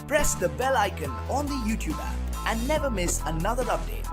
press the bell icon on the YouTube app and never miss another update.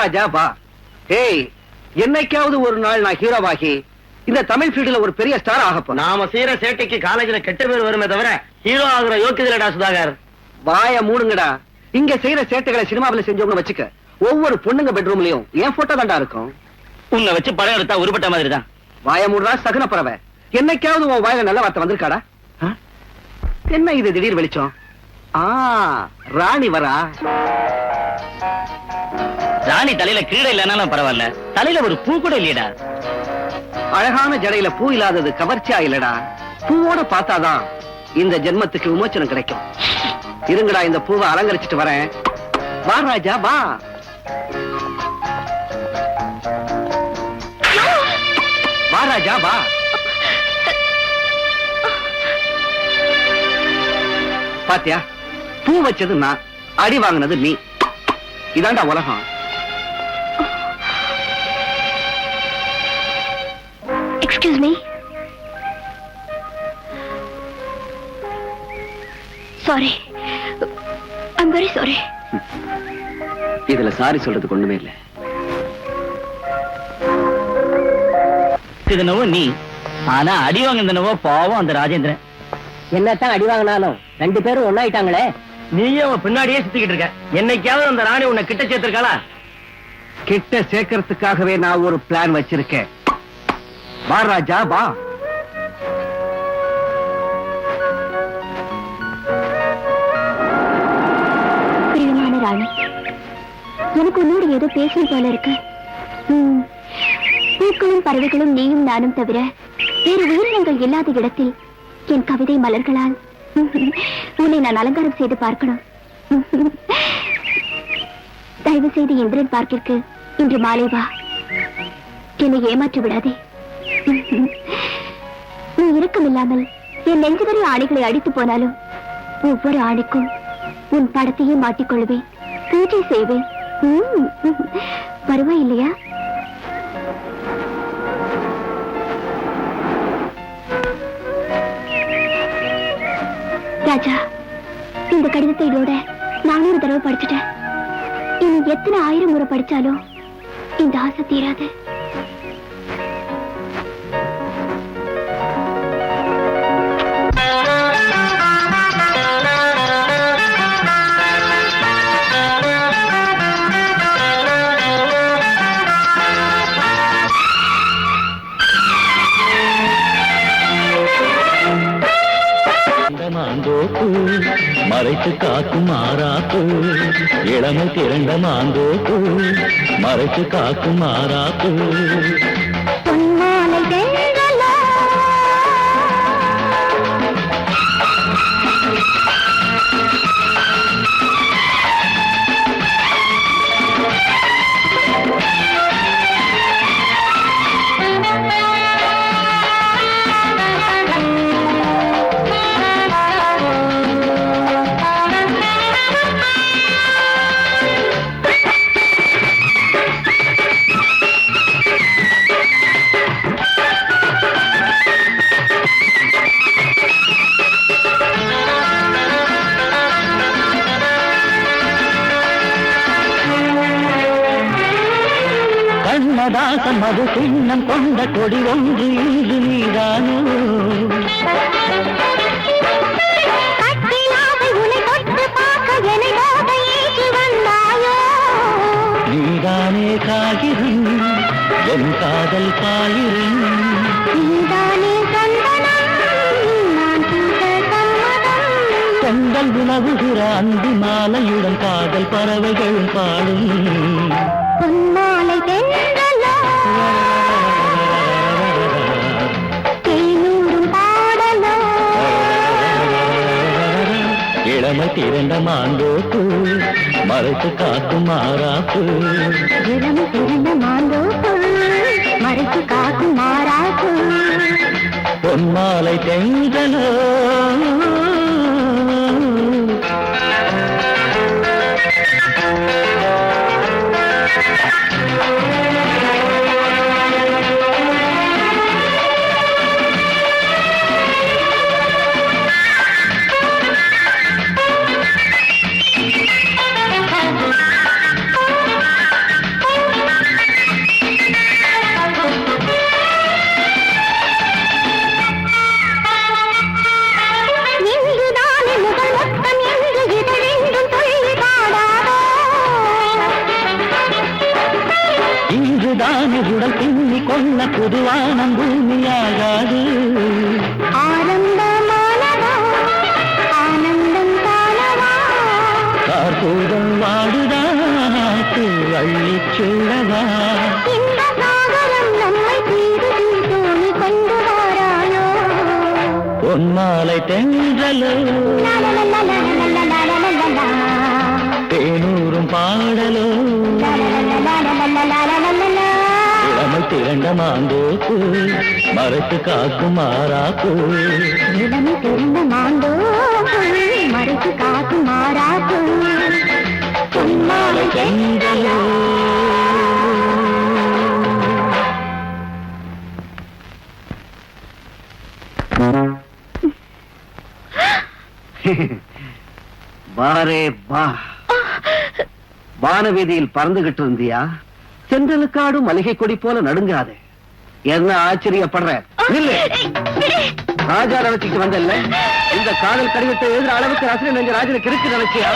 ராஜா வா. ஏய், என்னைக்காவது ஒரு நாள் நான் ஹீரோவாகி இந்த தமிழ் ஃபீல்டுல ஒரு பெரிய ஸ்டார் ஆகப்போ. நாம செய்யற சேட்டைக்கு காலேஜ்ல கெட்ட பேர் வருமே தவிர ஹீரோ ஆகுற யோக்கியதலடா சுதாகர். வாய மூடுங்கடா. இங்க செய்யற சேட்டைகளை சினிமாவில செஞ்சோம்னு வச்சுக்க, ஒவ்வொரு பொண்ணுங்க பெட்ரூம்லயும் என் போட்டோ தாண்டா இருக்கும். உன்னை வச்சு படம் எடுத்தா உருப்பட்ட மாதிரி தான். வாய மூடுறா சகுன பறவை. என்னைக்காவது உன் வாயில நல்ல வார்த்தை வந்திருக்காடா? என்ன இது திடீர் வெளிச்சம்? ராணி வரா. ராணி தலையில கீழே இல்லனாலும் பரவாயில்ல, தலையில ஒரு பூ கூட இல்லையடா. அழகான ஜடையில பூ இல்லாதது கவர்ச்சியா இல்லடா. பூவோட பார்த்தாதான் இந்த ஜென்மத்துக்கு விமோச்சனம் கிடைக்கும். இருங்கடா, இந்த பூவை அலங்கரிச்சிட்டு வரேன். வா ராஜா வா. வா ராஜா வா. பாத்தியா, பூ வச்சது நான், அடி வாங்கினது நீ. இதாண்டா உலகம். Excuse me. Sorry. I'm very sorry. இதுல சாரி சொல்றதுக்கு ஒண்ணுமே இல்ல. இது நவோ நீ, ஆனா அடி வாங்கினவோ பாவம் அந்த ராஜேந்திரன். என்னத்தான் அடி வாங்கினாலும் ரெண்டு பேரும் ஒன்னாயிட்டாங்களே. நீயே அவன் பின்னாடியே சுத்திக்கிட்டு இருக்க. என்னைக்காவது அந்த ராணி உன்னை கிட்ட சேர்த்திருக்காளா? கிட்ட சேர்க்கறதுக்காகவே நான் ஒரு பிளான் வச்சிருக்கேன். வா ராஜா வா. பிரியமான ராணி, எனக்கு உன்னோடு ஏதோ பேசணும் போல இருக்கு. பூக்களும் பறவைகளும் நீயும் நானும் தவிர வேறு உயிரினங்கள் இல்லாத இடத்தில் என் கவிதை மலர்களால் உன்னை நான் அலங்காரம் செய்து பார்க்கணும். தயவு செய்து இந்திரன் பார்க்கிற்கு இன்று மாலை வா. என்னை ஏமாற்றி விடாதே. நீ இறக்கமில்லாமல் என் நெஞ்சுவரை ஆணைகளை அடித்து போனாலும் ஒவ்வொரு ஆணைக்கும் உன் படத்தையே மாட்டிக்கொள்வேன், பூஜை செய்வேன். பரவாயில்லையா? ராஜா, இந்த கடிதத்தை இதோட 400 தடவை படிச்சுட்டேன். இனி எத்தனை 1000 முறை படிச்சாலும் இந்த ஆசை தீராது. மறைத்து காக்கும் மாறாப்பு, இளமை திரண்ட மாந்தோப்பு, மறைத்து காக்கும் மாறாப்பு. கண்ணதாசன் மது சின்னம் கொண்ட கொடி ஒன்று இங்கு நீதானோ நீதானே காகிதம் என் காதல் பாயிரம் பொங்கல் உணவுகிற அந்தி மாலையுடன் காதல் பறவைகள் பாடும் பொன்மாலை தென்றலோ தேனூரும் பாடலோ இளமை திரண்ட மாந்தோப்பு மறைத்து காக்கும் மாறாப்பு இளமை திரண்ட மாந்தோப்பு மறைத்து காக்கும் மாறாப்பு பொன்மாலை தென்றலோ உடல் பின்னி கொள்ள புதுவானம் பூமியாகாது ஆனந்தம் காணவா கார்பூதம் வாடுதாத்து அள்ளி சொல்லவா இந்த சாகரம் நம்மை தீது தோணி கொண்டு வாராயோ பொன்மாலை தென்றலோ தேனூரும் பாடலோ இளமை திரண்ட மாந்தோப்பு மறைத்து காக்கும் மாறாப்பு இளமை திரண்ட மாந்தோப்பு மறைத்து காக்கும் மாறாப்பு பொன்மாலை தென்றலோ வாரே வா வானவீதியில் பறந்துகிட்டு இருந்தியா செந்தலுக்காடு மளிகை கொடி போல நடுங்காதே என்ன ஆச்சரியப்படுற இல்லை ராஜா நினைச்சிட்டு வந்தல்ல இந்த காதல் கடிதத்தை எழுதுற அளவுக்கு ரசனை நெஞ்ச ராஜனுக்கு இருக்கு நினைச்சியா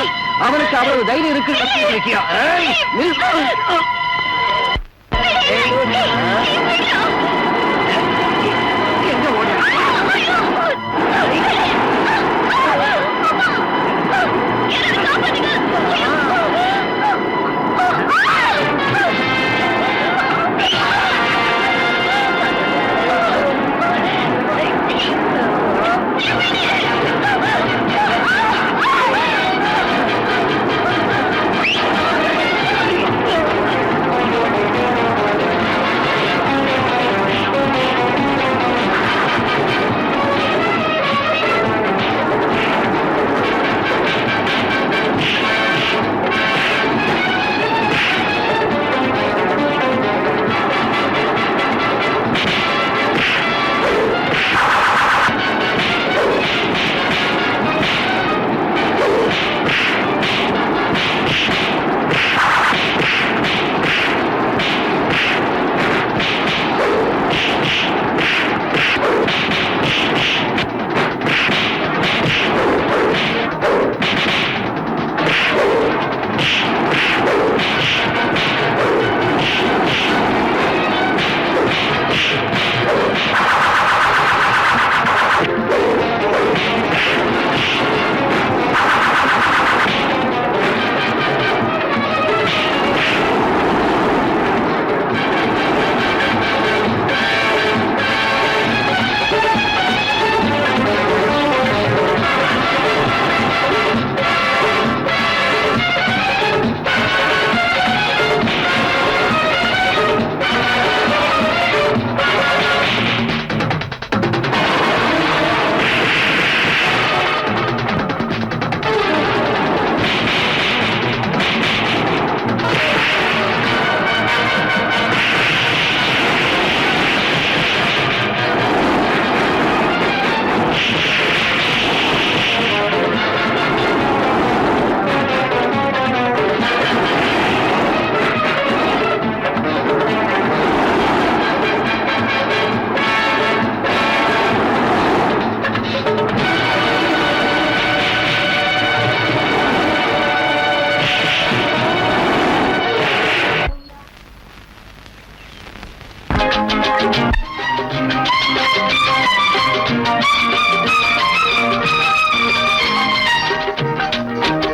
அவனுக்கு அவ்வளவு தைரியம் இருக்கு நினைக்கியா எங்க ஓட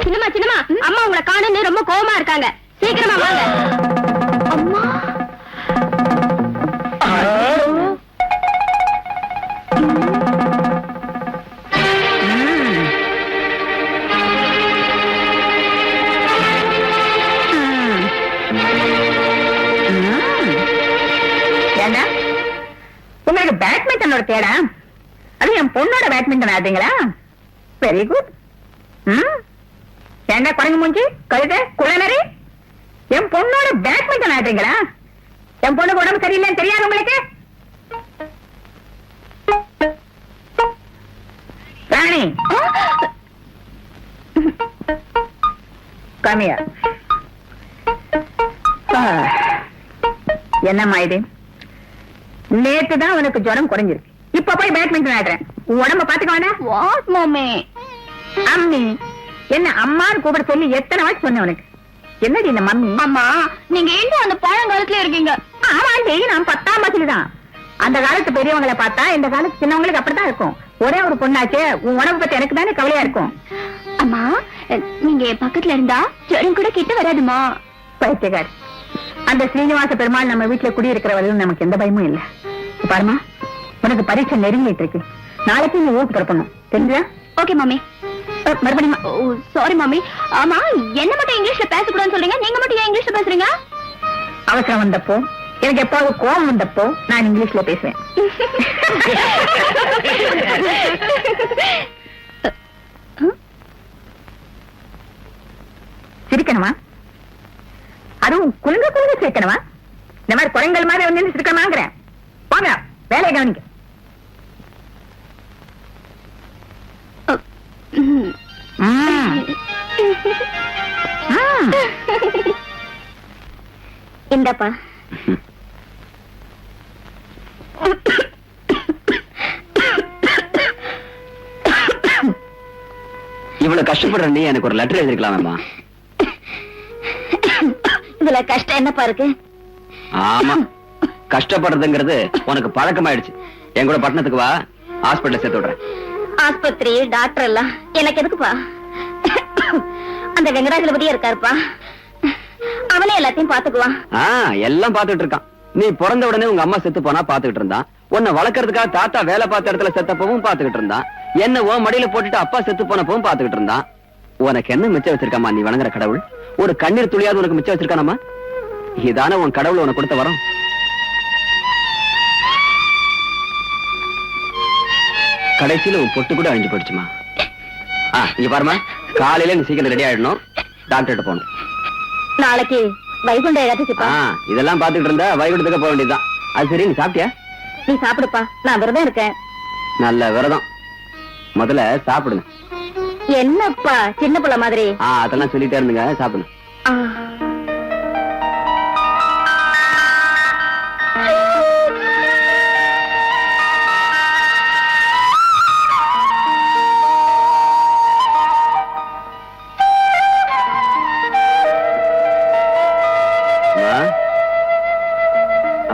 சின்னம்மா சின்னம்மா, அம்மா உங்களை காணுன்னு ரொம்ப கோவமா இருக்காங்க, சீக்கிரமா வாங்க. அம்மா உங்களுக்கு பேட்மிண்டனோட தேடா? அது என் பொண்ணோட பேட்மிண்டன் ஆடுறீங்களா? Very good. என்ன குரங்கு மூஞ்சி, கழுத, குளநரி, என் பொண்ணோட பேட்மிண்டன் ஆடுறீங்களா? என் பொண்ணுக்கு உடம்பு சரியில்லைன்னு தெரியாது உங்களுக்கு? ராணி, கம்மியா. என்னம்மா இது? நேத்து தான் உனக்கு ஜுரம் குறைஞ்சிருக்கு, இப்ப போய் பேட்மிண்டன் ஆடுறேன். உடம்ப பாத்துக்க வேண்டாம்? What mummy? அம்மி என்ன அம்மான்னு கூப்பிட சொல்லி எத்தனை வாட்டி சொன்னேன் உனக்கு? என்னடி இந்த மம்மி? அம்மா, நீங்க ஏன் அந்த பழங்காலத்துல இருக்கீங்க? ஆமாண்டி, நான் 10ஆம் வயசுல தான். அந்த காலத்து பெரியவங்களை பார்த்தா இந்த காலத்து சின்னவங்களுக்கு அப்படித்தான் இருக்கும். ஒரே ஒரு பொண்ணாச்சே, உன் உடம்பு பத்தி எனக்கு தானே கவலையா இருக்கும். அம்மா, நீங்க என் பக்கத்துல இருந்தா ஜுரம் கூட கிட்ட வராதுமா. பைத்தியக்கார், அந்த ஸ்ரீனிவாச பெருமாள் நம்ம வீட்டுல குடியிருக்கிறவர்கள் நமக்கு எந்த பயமும் இல்ல. பாருமா, உனக்கு பரீட்சை நெருங்கிட்டு இருக்கு. நாளைக்கு நீ ஊருக்கு பிறப்பணும், தெரிஞ்சா? Okay mummy. மறுபடியும் சாரி மம்மி. ஆமா, என்ன மட்டும் இங்கிலீஷ்ல பேசக்கூடாதுன்னு சொல்றீங்க, நீங்க மட்டும் ஏன் இங்கிலீஷ்ல பேசுறீங்க? அவசரம் வந்தப்போ, எனக்கு எப்பாவது கோபம் வந்தப்போ நான் இங்கிலீஷ்ல பேசுவேன். சிரிக்கணுமா? அதுவும் குலுங்க குலுங்க சிரிக்கணுமா? இந்த மாதிரி குரங்கள் மாதிரி வந்து சிரிக்கணுமாங்கிறேன். வாங்க, வேலையை கவனிக்க. இந்தப்பா. இவ்வளவு கஷ்டப்படுற நீ எனக்கு ஒரு லெட்டர் எழுதிருக்கலாமேம்மா. இதுல கஷ்டம் என்னப்பா இருக்கு? ஆமா, கஷ்டப்படுறதுங்கிறது உனக்கு பழக்கமாயிடுச்சு. என் கூட பட்டணத்துக்கு வா, ஹாஸ்பிட்டல் சேர்த்து விடுறேன். ஆஸ்பத்திரி, டாக்டர் எல்லாம் எனக்கு எதுக்குப்பா? அந்த வெங்கடாஜலபதியா இருக்காருப்பா, அவனே எல்லாத்தையும் பாத்துக்குவான். எல்லாம் பாத்துட்டு இருக்கான். நீ பிறந்த உடனே உங்க அம்மா செத்து போனா பாத்துக்கிட்டு இருந்தான். உன்னை வளர்க்கறதுக்காக தாத்தா வேலை பார்த்த இடத்துல செத்தப்பவும் பாத்துக்கிட்டு இருந்தான். என்ன ஓ மடியில போட்டுட்டு அப்பா செத்து போனப்பவும் பாத்துக்கிட்டு இருந்தான். உனக்கு என்ன மிச்சம் வச்சிருக்காமா நீ வணங்குற கடவுள்? ஒரு கண்ணீர் துளியாவது உனக்கு மிச்சம் வச்சிருக்கானம்மா? இதான உன் கடவுள் உனக்கு கொடுத்த வரம். கடைசியில உன் பொட்டு கூட அழிஞ்சு போயிடுச்சுமா. இங்க பாருமா, காலையில நீ சீக்கிரம் ரெடி ஆயிடணும், டாக்டர்கிட்ட போகணும். நாளைக்கு வைகுண்ட ஏகாதசிப்பா. இதெல்லாம் பாத்துக்கிட்டு இருந்தா வைகுண்டத்துக்கு போக வேண்டியதுதான். அது சரி, நீ சாப்பிட்டியா? நீ சாப்பிடுப்பா, நான் விரதம் இருக்கேன். நல்ல விரதம். முதல்ல சாப்பிடுங்க. என்னப்பா சின்ன பிள்ளை மாதிரி? அதெல்லாம் சொல்லிட்டே இருந்துங்க, சாப்பிடுங்க.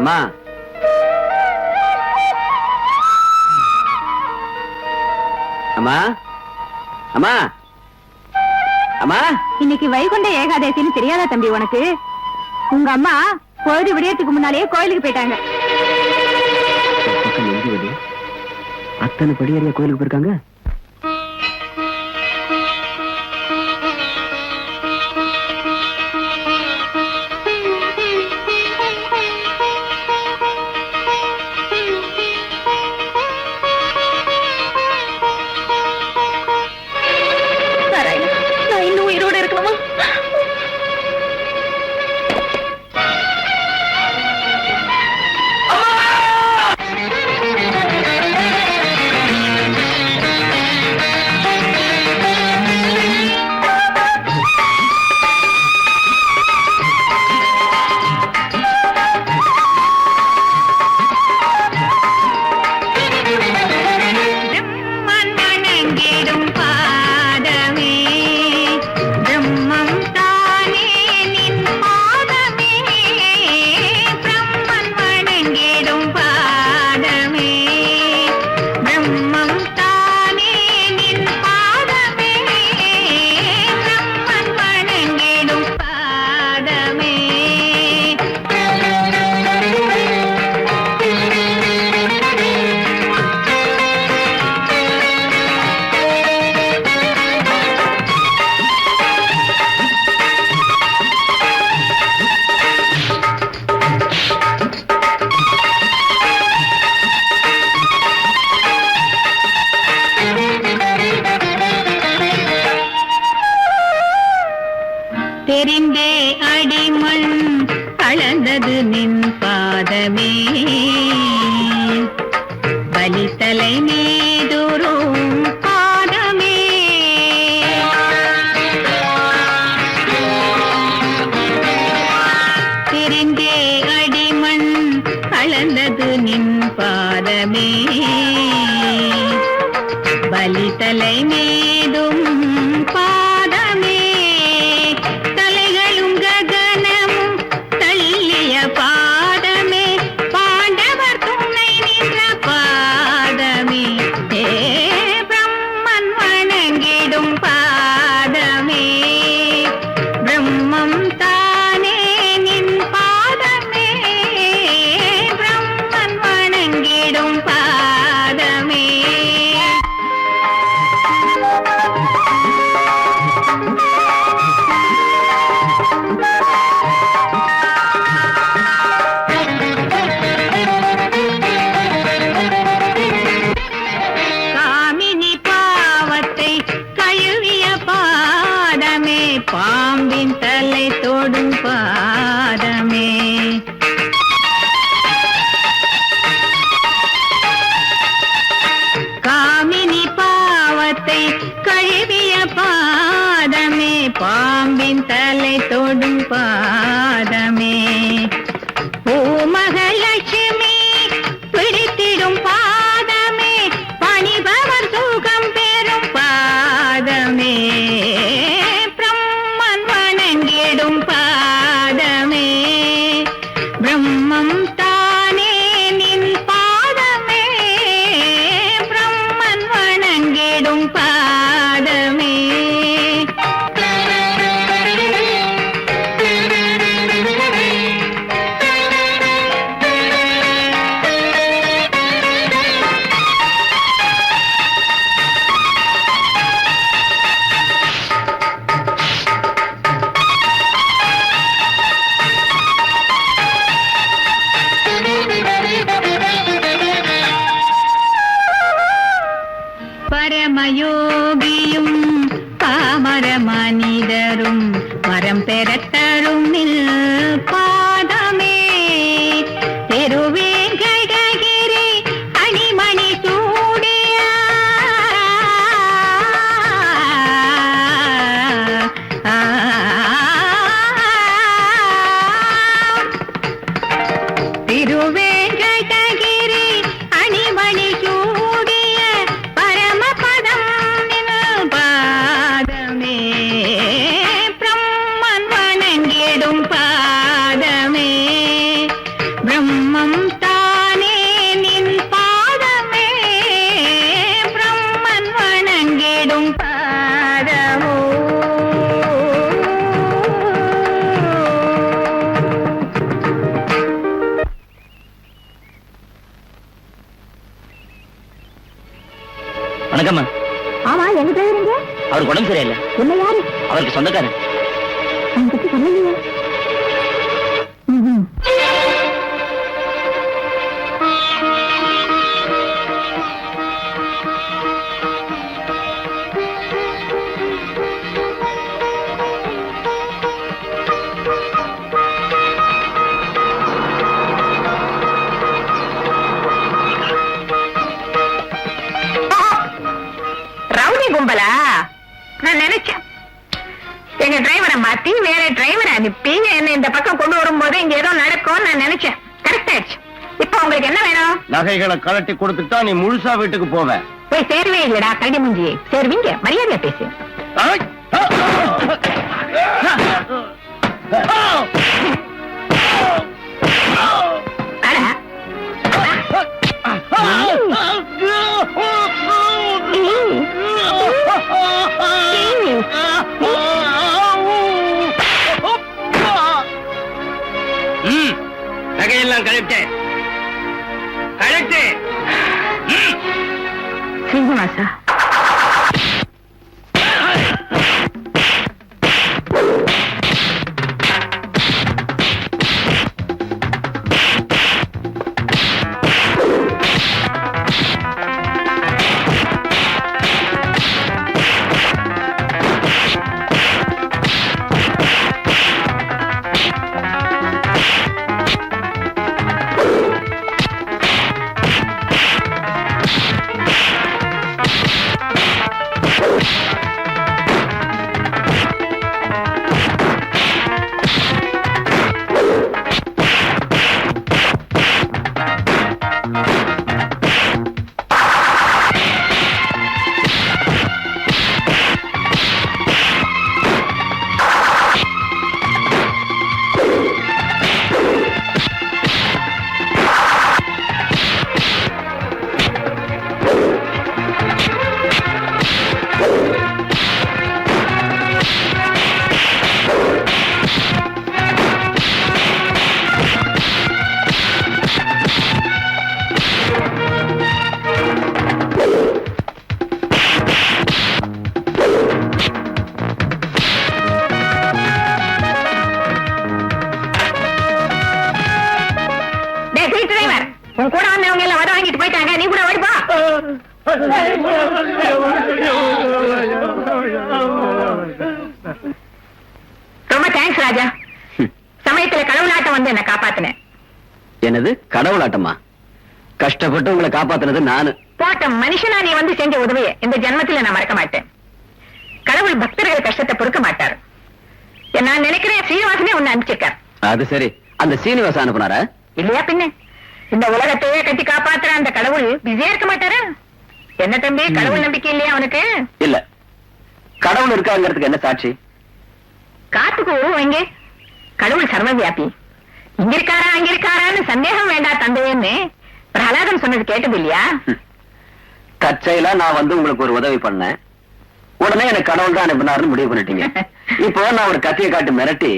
அம்மா, அம்மா, அம்மா, அம்மா. இன்னைக்கு வைகுண்ட ஏகாதசின்னு தெரியாதா தம்பி உனக்கு? உங்க அம்மா பொழுது விடியறதுக்கு முன்னாலேயே கோயிலுக்கு போயிட்டாங்க. அத்தனை படியறியா கோயிலுக்கு போயிருக்காங்க? நான் இன்னும் உயிரோட இருக்கணுமா? பாதமே பலித்தலை மீதுரும் பாதமே தெரிந்தே அடிமண் அளந்தது நின் பாதமே பலித்தலை மீதும் பாதமே தலைகளும் ககனமும் தள்ளிய பாதமே பாண்டவர் துணை நின்ற பாதமே பிரம்மன் வணங்கிடும் பாதமே பிரம்மம் தானே நின் பாதமே பிரம்மன் வணங்கிடும் பாதமே காமினி பாவத்தை கழுவிய பாதமே பாம்பின் தலை தொடும் பாதமே காமினி பாவத்தை கழுவிய பாதமே பாம்பின் தலை தொடும் பாதமே பூமகலட்சுமி பிடித்திடும் பாதமே பணிபவர் சுகம் பெறும் பாதமே பிரம்மன் வணங்கிடும் பாதமே பிரம்மம் தானே நின் பாதமே பிரம்மன் வணங்கிடும் பாதமே பரமயோகியும் பாமர மனிதரும் வரம் பெறத்தரும் நில் பாதமே திருவேங்கடகிரி அணிமணி சூடிய திருவேங்கடகிரி அணிமணி சூடிய பரமபதம் நின் பாதமே பிரம்மன் வணங்கிடும் பாதமே பிரம்மம் தானே நின் பாதமே பிரம்மன் வணங்கிடும் பாதமோ வணக்கம்மா. ஆமா எங்க போயிருங்க அவருக்கு உடம்பு சரியில்லை. என்ன யாரு அவருக்கு சொந்தக்காரன். அவங்க பத்தி சொல்லலையே ரவுடி கும்பலா? நான் நினைச்சேன் எங்க டிரைவரை மாத்தி வேற டிரைவரை அனுப்பி என்ன இந்த பக்கம் கொண்டு வரும்போது இங்க ஏதோ நடக்கும் நான் நினைச்சேன். கரெக்ட் ஆயிடுச்சு. இப்ப உங்களுக்கு என்ன வேணும்? நகைகளை கலட்டி கொடுத்துட்டா நீ முழுசா வீட்டுக்கு போவ. போய் சேருவே இல்லடா கல்வி முஞ்சி. சேருவீங்க மரியாதையா பேசு. நகையெல்லாம் கழட்டு. சீனிவாசா டிரைவர், உன் கூட வந்தவங்க எல்லாம் வர வாங்கிட்டு போயிட்டாங்க, நீ கூட ஓடிப்பா. ரொம்ப தேங்க்ஸ் ராஜா. சமயத்துல கடவுளாட்டம் வந்து என்ன காப்பாத்தினேன். என்னது கடவுளாட்டமா? கஷ்டப்பட்டு உங்களை காப்பாத்துனது நானு. போட்ட மனுஷனா நீ வந்து செஞ்ச உதவியை இந்த ஜென்மத்துல நான் மறக்க மாட்டேன். கடவுள் பக்தர்கள் கஷ்டத்தை பொறுக்க மாட்டாரு. நான் நினைக்கிறேன் சீனிவாசனே ஒண்ணு அனுப்பிச்சிருக்கார். அது சரி, அந்த சீனிவாசன் அனுப்புனாரா? இல்லையா பின்ன, இந்த உலகத்தையே கட்டி காப்பாத்துற அந்த கடவுள் பிஸியா இருக்க மாட்டாரா? என்ன தம்பி, கடவுள் நம்பிக்கை இல்லையா அவனுக்கு? இல்ல, கடவுள் இருக்காங்கிறதுக்கு என்ன சாட்சி? காத்துக்கு உருவம் எங்கே? கடவுள் சர்வவியாபி. இங்க இருக்காரா அங்க இருக்காரான்னு சந்தேகம் வேண்டாம் தந்தையன்னு பிரகலாதன் சொன்னது கேட்டது இல்லையா? தற்செயலா நான் வந்து உங்களுக்கு ஒரு உதவி பண்ணேன், உடனே எனக்கு கடவுள் தான் அனுப்பினாருன்னு முடிவு பண்ணிட்டீங்க. இப்போ நான் ஒரு கத்தியை காட்டி மிரட்டி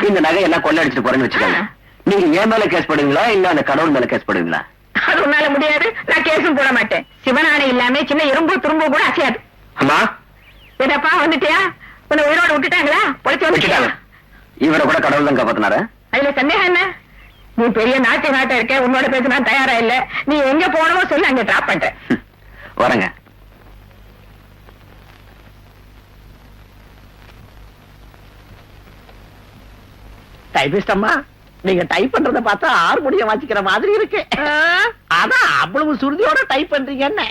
இந்த நகையெல்லாம் கொள்ளடிச்சிட்டு போறேன்னு வச்சுக்கோங்க. நீங்க என் மேல கேஸ் போடுவீங்களா இல்ல அந்த கடவுள் மேல கேஸ் போடுவீங்களா? அது உன்னால முடியாது, நான் கேஸும் போட மாட்டேன். சிவனானை இல்லாம சின்ன எறும்பு துரும்பு கூட அசையாது. அம்மா, என்னப்பா வந்துட்டியா? உன்னை உயிரோட விட்டுட்டாங்களா? பொழைச்சு வந்துட்டாங்க. இவரை கூட கடவுள் தான் காப்பாத்தினாரா? அதுல சந்தேகம் என்ன? நீ பெரிய நாட்டை இருக்க, உன்னோட பேச நான் தயாரா இல்ல. நீ எங்க போனவோ சொல்லி அங்க டிராப் பண்றேன். வரங்க. டைபிஸ்ட் அம்மா, நீங்க டைப் பண்றத பார்த்தா ஹார்மோனியம் வாசிக்கிற மாதிரி இருக்கு. அதான் அவ்வளவு சுருதியோட டைப் பண்றீங்க. என்ன?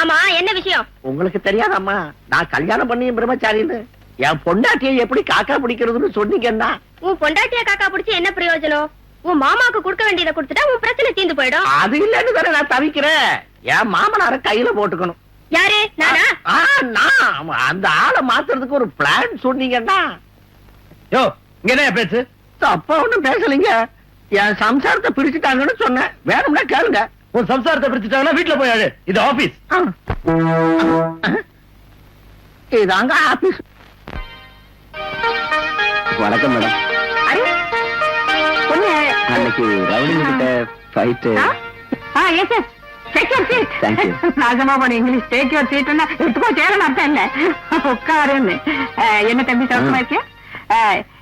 ஆமா, என்ன விஷயம்? உங்களுக்கு தெரியாதம்மா, நான் கல்யாணம் பண்ணியும் பிரம்மச்சாரின்னு என் பொண்டாட்டியை எப்படி காக்கா பிடிக்கிறதுன்னு சொன்னீங்கன்னா. உன் பொண்டாட்டிய காக்கா பிடிச்சி என்ன பிரயோஜனம்? உன் மாமாவுக்கு கொடுக்க வேண்டியதை கொடுத்துட்டா உன் பிரச்சனை தீர்ந்து போயிடும். அது இல்லன்னு தானே நான் தவிக்கிறேன். என் மாமனார கையில போட்டுக்கணும். யாரு? நானா? நான் அந்த ஆளை மாத்துறதுக்கு ஒரு பிளான் சொன்னீங்கன்னா. யோ, இங்க என்ன பேச்சு? அப்பா ஒண்ணும் பேசலீங்க. என் சம்சாரத்தை பிரிச்சுட்டாங்கன்னு சொன்னேன். வேணும்னா கேளுங்க. உன் சம்சாரத்தை பிரிச்சுட்டாங்கன்னா வீட்டுல போய் ஆளு. இது ஆபீஸ். இதாங்க ஆபீஸ். வணக்கம் மேடம். அன்னைக்கு ரவுடி கிட்ட ஃபைட். Thank you. நாசமா போன இங்கிலீஷ் டேக் யுவர் சீட்னா எடுத்துக்கோ சேரணும் அர்த்தம் இல்ல. உட்காருன்னு. என்ன தம்பி சௌகமா இருக்கியா?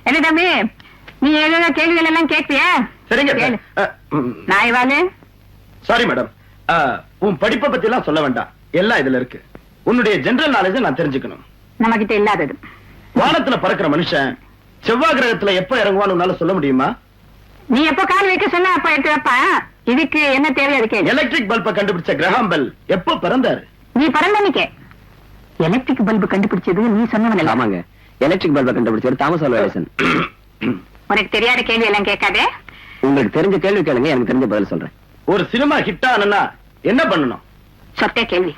என்ன தம்பி, நீ ஏதோ கேள்விகள் எல்லாம் கேட்பியா? சரிங்க. நாய்வாலு. சாரி மேடம், உன் படிப்பை பத்தி எல்லாம் சொல்ல வேண்டாம், எல்லாம் இதுல இருக்கு. உன்னுடைய ஜெனரல் நாலேஜ் நான் தெரிஞ்சுக்கணும். நம்ம கிட்ட இல்லாதது. வானத்துல பறக்கிற மனுஷன் செவ்வாய் கிரகத்துல எப்ப இறங்குவான்னு உன்னால சொல்ல முடியுமா? நீ எப்ப கால் வைக்க சொன்ன அப்ப எடுத்து வைப்பா. இதுக்கு என்ன தேவை? அதுக்கு எலக்ட்ரிக் பல்பை கண்டுபிடிச்ச கிரஹாம் பெல் எப்போ பிறந்தாரு? நீ பிறந்தனிக்கே எலக்ட்ரிக் பல்பு கண்டுபிடிச்சது நீ சொன்னவன். ஆமாங்க, எலக்ட்ரிக் பல்பை கண்டுபிடிச்சவர் தாமஸ் ஆல்வா எடிசன். உனக்கு தெரியாத கேள்வி எல்லாம் கேட்காதே. உங்களுக்கு தெரிஞ்ச கேள்வி கேளுங்க, எனக்கு தெரிஞ்ச பதில் சொல்றேன். ஒரு சினிமா ஹிட் ஆனா என்ன பண்ணணும்? சொத்தே கேள்வி.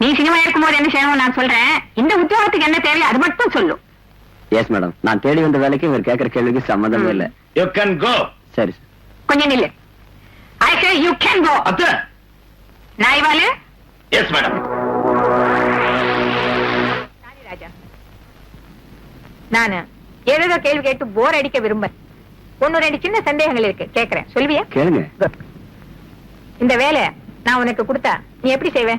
நீ சினிமா இருக்கும்போது என்ன செய்யணும் நான் சொல்றேன். இந்த உத்தியோகத்துக்கு என்ன தேவை அது மட்டும் சொல்லு. எஸ் மேடம், நான் தேடி வந்த வேலைக்கு இவர் கேட்கிற கேள்விக்கு சம்மந்தமே இல்ல. You can go. சரி. கொஞ்சம் நில்லு. I say you can go. அத்த நாய்வாலு. Yes madam. ராஜா, நானு ஏதோ கேள்வி கேட்டு போர் அடிக்க விரும்புறேன். ஒன்னு ரெண்டு சின்ன சந்தேகங்கள் இருக்கு, கேக்குறேன். சொல்வியா? கேளுங்க. இந்த வேலை நான் உனக்கு கொடுத்தா நீ எப்படி செய்வே?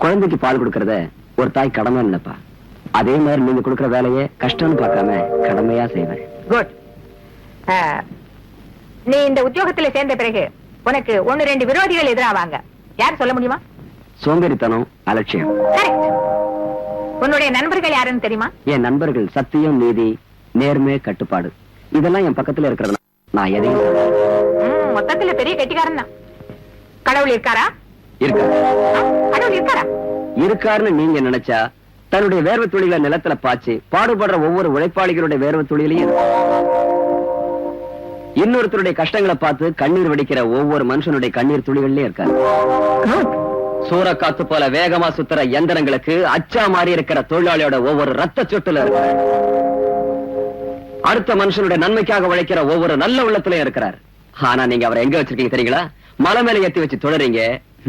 குழந்தைக்கு பால் கொடுக்கறத ஒரு தாய் கடமை நினைப்பா. அதே மாதிரி நீங்க கொடுக்கற வேலையை கஷ்டம்னு பார்க்காம கடமையா செய்வேன். குட். நீ இந்த உத்தியோகத்துல சேர்ந்த பிறகு உனக்கு ஒன்னு ரெண்டு விரோதிகள் எதிராவாங்க. யார் சொல்ல முடியுமா? சோம்பேறித்தனம், அலட்சியம். கரெக்ட். உன்னுடைய நண்பர்கள் யாருன்னு தெரியுமா? என் நண்பர்கள் சத்தியம், நீதி, நேர்மை, கட்டுப்பாடு. இதெல்லாம் என் பக்கத்துல இருக்கிறது. நான் எதையும் மொத்தத்துல பெரிய கெட்டிக்காரன் தான். கடவுள் இருக்காரா? இருக்காரு. கடவுள் இருக்காரா? இருக்காருன்னு நீங்க நினைச்சா தன்னுடைய வேர்வை துளிகளை நிலத்துல பாய்ச்சி பாடுபடுற ஒவ்வொரு உழைப்பாளிகளுடைய வேர்வை துளிகளையும் இன்னொருத்தருடைய கஷ்டங்களை பார்த்து கண்ணீர் வடிக்கிற ஒவ்வொரு மனுஷனுடைய கண்ணீர் துளிகள்லயும் இருக்காரு. சூறக்காத்து போல வேகமா சுத்துற எந்திரங்களுக்கு அச்சா மாறி இருக்கிற தொழிலாளியோட ஒவ்வொரு ரத்த சொட்டுல இருக்க அடுத்த மனுஷனுடைய நன்மைக்காக உழைக்கிற ஒவ்வொரு நல்ல உள்ளத்திலயும் இருக்கிறார். ஆனா நீங்க அவரை எங்க வச்சிருக்கீங்க தெரியுங்களா? மலை மேல ஏத்தி வச்சு தொடறீங்க,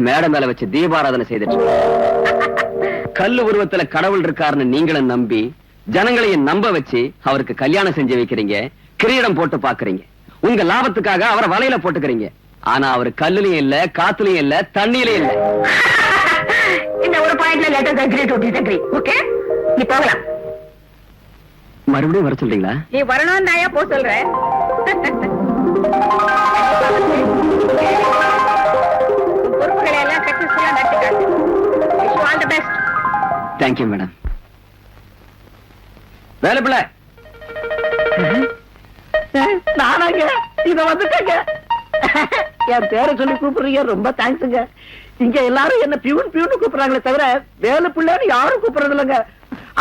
மேடை மேல வச்சு தீபாராதனை செய்துட்டு கல்லு உருவத்துல கடவுள் இருக்காருன்னு நீங்களும் நம்பி ஜனங்களையும் நம்ப வச்சு அவருக்கு கல்யாணம் செஞ்சு வைக்கிறீங்க, கிரீடம் போட்டு பாக்குறீங்க. உங்க லாபத்துக்காக அவரை வலையில போட்டுக்கிறீங்க. ஆனா அவர் கல்லுலயும் இல்ல, காத்துலயும் இல்ல, தண்ணியிலயும் இல்ல. இந்த ஒரு பாயிண்ட்ல letter agree to disagree. Okay, நீ போகலாம். மறுபடியும் வர சொல்றீங்களா? நீ வரணும் தாயா போ சொல்ற. Thank you madam. வேலை பிள்ளை நானாங்க இத வந்துட்டேங்க. என் பேரை சொல்லி கூப்பிடுறீங்க, ரொம்ப தேங்க்ஸுங்க. இங்க எல்லாரும் என்ன பியூன் பியூன் கூப்பிடுறாங்களே தவிர வேலை பிள்ளைன்னு யாரும் கூப்பிடுறது இல்லைங்க.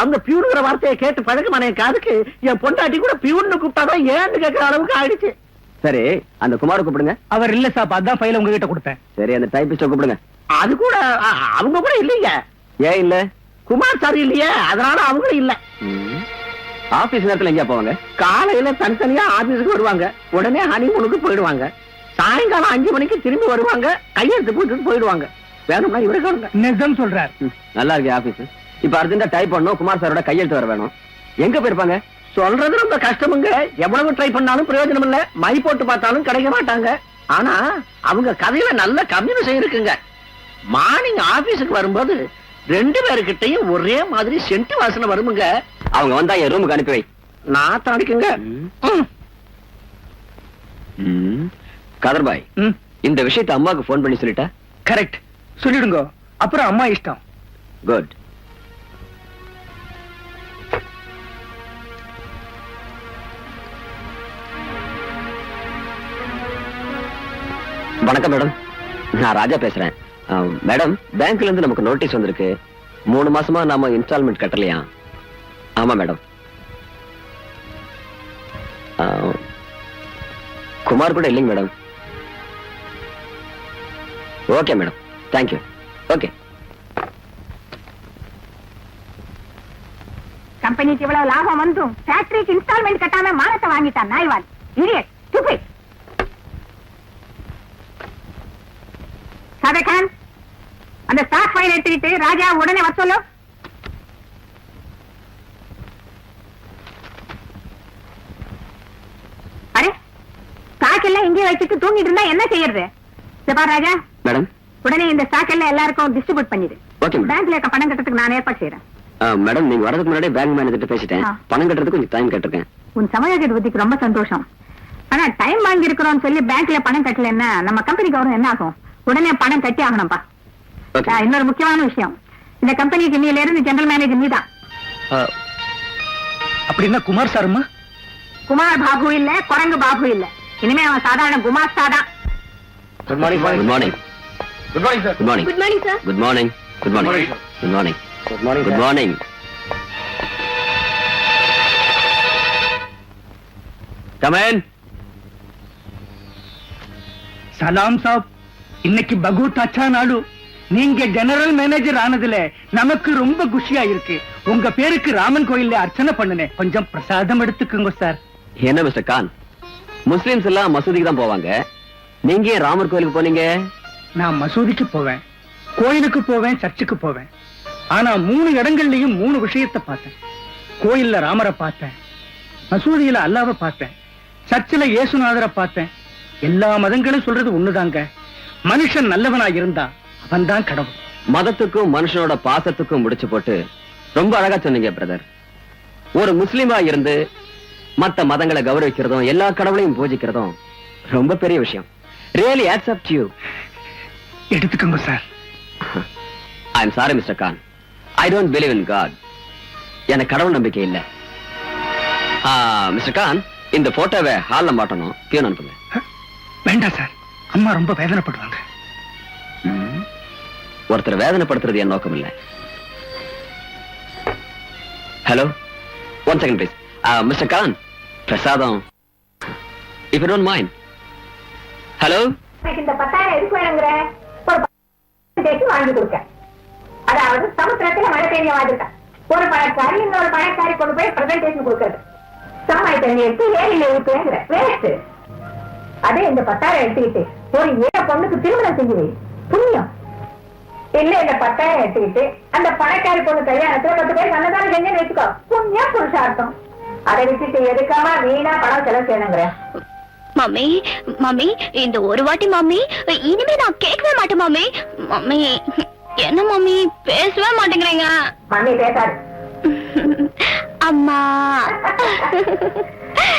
அந்த பியூனுங்கிற வார்த்தையை கேட்டு பழக்கமான என் காதுக்கு என் பொண்டாட்டி கூட பியூன்னு கூப்பிட்டாதான் ஏன்னு கேட்கிற அளவுக்கு ஆயிடுச்சு. சரி, அந்த குமார கூப்பிடுங்க. அவர் இல்ல சாப், அதான் ஃபைல உங்ககிட்ட கொடுத்தேன். சரி, அந்த டைபிஸ்ட கூப்பிடுங்க. அது கூட அவங்க கூட இல்லைங்க. ஏன் இல்ல? குமார் சார் இல்லையே, அதனால அவங்களும் இல்ல. ஆபீஸ் நேரத்துல எங்க போவாங்க? காலையில தனித்தனியா ஆபீஸுக்கு வருவாங்க, உடனே ஹனிமூனுக்கு போயிடுவாங்க. சாயங்காலம் 5 மணிக்கு திரும்பி வருவாங்க, கையெழுத்து போட்டுட்டு போயிடுவாங்க. வேணும்னா இவரை காணுங்க. நிஜம் சொல்றார். நல்லா இருக்கு ஆபீஸ். இப்ப அர்ஜென்டா டைப் பண்ணணும், குமார் சாரோட கையெழுத்து வர வேணும். எங்க போயிருப்பாங்க? சொல்றது ரொம்ப கஷ்டமுங்க. எவ்வளவு ட்ரை பண்ணாலும் பிரயோஜனம் இல்ல. மை போட்டு பார்த்தாலும் கிடைக்க மாட்டாங்க. ஆனா அவங்க கதையில நல்ல கம்யூனிசம் இருக்குங்க. மார்னிங் ஆபீஸுக்கு வரும்போது 2 பேருக்கிட்டையும் ஒரே மாதிரி சென்ட் வாசனை வருமுங்க. அவங்க வந்தா என் ரூமுக்கு அனுப்பி வை. நான் தடிக்குங்க. கதர்பாய், இந்த விஷயத்தை அம்மாவுக்கு போன் பண்ணி சொல்லிட்டா? கரெக்ட், சொல்லிடுங்க. அப்புறம் அம்மா இஷ்டம். குட். வணக்கம் மேடம், நான் ராஜா பேசுறேன். மேடம், பேங்க்ல இருந்து நமக்கு நோட்டீஸ் வந்திருக்கு. 3 மாசமா நாம இன்ஸ்டால்மெண்ட் கட்டலையா? ஆமா மேடம். குமார் கூட இல்லைங்க madam. Okay madam, thank you. Okay. கம்பெனிக்கு இவ்வளவு லாபம் வந்தும் ஃபேக்டரிக்கு இன்ஸ்டால்மெண்ட் கட்டாம மானத்தை வாங்கிட்டான் நாய்வான். Idiot, stupid. சதகான், அந்த ஸ்டாக் ஃபைல் எடுத்துக்கிட்டு ராஜா உடனே வர சொல்லு. அரே, ஸ்டாக் எல்லாம் இங்கே வச்சுட்டு தூங்கிட்டு இருந்தா என்ன செய்யறது? பார் ராஜா, மேடம், உடனே இந்த ஸ்டாக் எல்லாம் எல்லாருக்கும் டிஸ்ட்ரிபியூட் பண்ணிடு. Okay madam. பேங்க்ல இருக்க பணம் கட்டுறதுக்கு நான் ஏற்பாடு செய்யறேன். மேடம், நீங்க வரதுக்கு முன்னாடி பேங்க் மேனேஜர்கிட்ட பேசிட்டேன். பணம் கட்டுறதுக்கு கொஞ்சம் டைம் கேட்டிருக்கேன். உன் சமயோஜித புத்திக்கு ரொம்ப சந்தோஷம். ஆனா டைம் வாங்கி இருக்கிறோம் சொல்லி பேங்க்ல பணம் கட்டலன்னா நம்ம கம்பெனிக்கு வரும் என்ன ஆகும்? உடனே பணம் கட்டி ஆகணும்பா. இன்னொரு முக்கியமான விஷயம், இந்த கம்பெனிக்கு நீல இருந்து ஜெனரல் மேனேஜர் நீதான். அப்படின்னா குமார் சாருமா? குமார் பாபு இல்ல, குரங்கு பாபு இல்ல. இனிமே அவன் சாதாரண குமார் சாதான். Good morning. Good morning. Good morning sir. Good morning. Good morning sir. Good morning. Good morning. Good morning. Good morning. Good morning. Come in. சலாம் சாப், இன்னைக்கு பகுத் அச்சா நாடு. நீங்க ஜெனரல் மேனேஜர் ஆனதுல நமக்கு ரொம்ப குஷியா இருக்கு. உங்க பேருக்கு ராமன் கோயில்ல அர்ச்சனை பண்ணுனேன், கொஞ்சம் பிரசாதம் எடுத்துக்கோங்க சார். என்ன மிஸ்டர் கான், முஸ்லிம்ஸ் எல்லாம் மசூதிக்கு தான் போவாங்க, நீங்க ஏன் ராமர் கோயிலுக்கு போனீங்க? நான் மசூதிக்கு போவேன், கோயிலுக்கு போவேன், சர்ச்சுக்கு போவேன். ஆனா 3 இடங்கள்லயும் 3 விஷயத்தை பார்த்தேன். கோயில்ல ராமரை பார்த்தேன், மசூதியில அல்லாவை பார்த்தேன், சர்ச்சில் இயேசுநாதரை பார்த்தேன். எல்லா மதங்களும் சொல்றது ஒண்ணுதாங்க, மனுஷன் நல்லவனா இருந்தா அவன் தான் கடவுள். மதத்துக்கும் மனுஷனோட பாசத்துக்கும் முடிச்சு போட்டு ரொம்ப அழகா சொன்னீங்க பிரதர். ஒரு முஸ்லிமா இருந்து மத்த மதங்களை கௌரவிக்கிறதும் எல்லா கடவுளையும் பூஜிக்கிறதும் ரொம்ப பெரிய விஷயம். Really hats off to you. எடுத்துக்கோங்க sir. I am sorry mister Khan, I don't believe in God. எனக்கு கடவுள் நம்பிக்கை இல்ல. மிஸ்டர் கான், இந்த போட்டோவை ஹால்ல மாட்டணும், பியூன் அனுப்புங்க. வேண்டாம் சார், அம்மா ரொம்ப வேதனைப்படுவாங்க. ஒருத்தர் வேதனைப்படுத்துறது என் நோக்கம் இல்ல. Hello, 1 second please. Mister Khan, பிரசாதம், if you don't mind. Hello, இந்த 10,000 எதுக்கு வேணுங்கிற? ஒரு வாங்கி கொடுக்க, அதாவது சமுத்திரத்துல மழை பெய்ய வாங்கிட்டேன். ஒரு பணக்காரி இன்னொரு பணக்காரி கொண்டு போய் பிரசன்டேஷன் கொடுக்கறது. சாமாய் தண்ணி எடுத்து ஏரியில ஊத்துவேங்கிற வேஸ்ட். அதே இந்த 10,000 எடுத்துக்கிட்டு ஒரு ஏழை பொண்ணுக்கு திருமணம் செஞ்சு புண்ணியம் இல்ல. இந்த 10,000 எடுத்துக்கிட்டு அந்த பணக்காரி பொண்ணு கல்யாணத்துல 10 பேர் நல்லதான செஞ்சு வச்சுக்கோ, புண்ணியம் புருஷார்த்தம். அதை விட்டுட்டு எதுக்காம வீணா பணம் செலவு செய்யணுங்கிற? மம்மி, மம்மி, இந்த ஒரு வாட்டி மம்மி, இனிமே நான் கேட்கவே மாட்டேன் மம்மி. மம்மி, என்ன மம்மி பேசவே மாட்டேங்கிறீங்க? மம்மி பேசாது. அம்மா,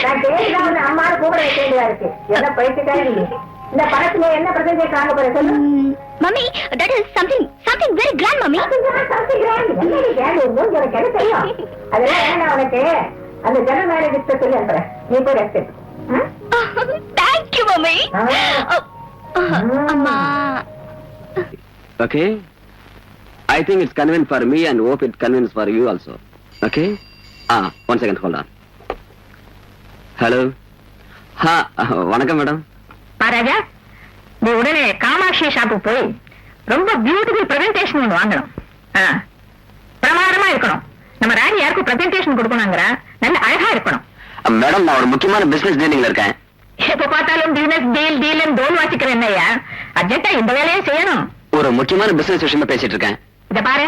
நான் பேசிதான் அம்மாவை கூப்பிட வேண்டியதா இருக்கு. என்ன பயிற்சிக்காரி இந்த படத்துல என்ன பிரசன்டேஷன் வாங்க போற சொல்லு. Mummy that is something very grand mummy. எனக்கு என்ன தெரியும்? அதெல்லாம் வேணாம் உனக்கு. அந்த ஜெனரல் மேனேஜர் சொல்லி அனுப்புறேன். நீ போய் ரெஸ்ட் எடு. thank you mummy. அம்மா. Okay. I think it's convenient for me and hope it's convenient for you also. Okay? One second, hold on. Hello. வணக்கம் மேடம். ராஜா, நீ உடனே காமாட்சி ஷாப்புக்கு போய் ரொம்ப பியூட்டிஃபுல் பிரசன்டேஷன் ஒன்று வாங்கணும். பிரமாதமா இருக்கணும். நம்ம ராணி யாருக்கும் பிரசன்டேஷன் கொடுக்கணுங்கிற நல்ல அழகா இருக்கணும். மேடம், நான் ஒரு முக்கியமான பிசினஸ் டீலிங்ல இருக்கேன். எப்ப பார்த்தாலும் பிசினஸ் டீல் தோல் வாசிக்கிறேன் என்னையா? அர்ஜென்ட்டா இந்த வேலையை செய்யணும். ஒரு முக்கியமான பிசினஸ் விஷயமா பேசிட்டு இருக்கேன். இத பாரு,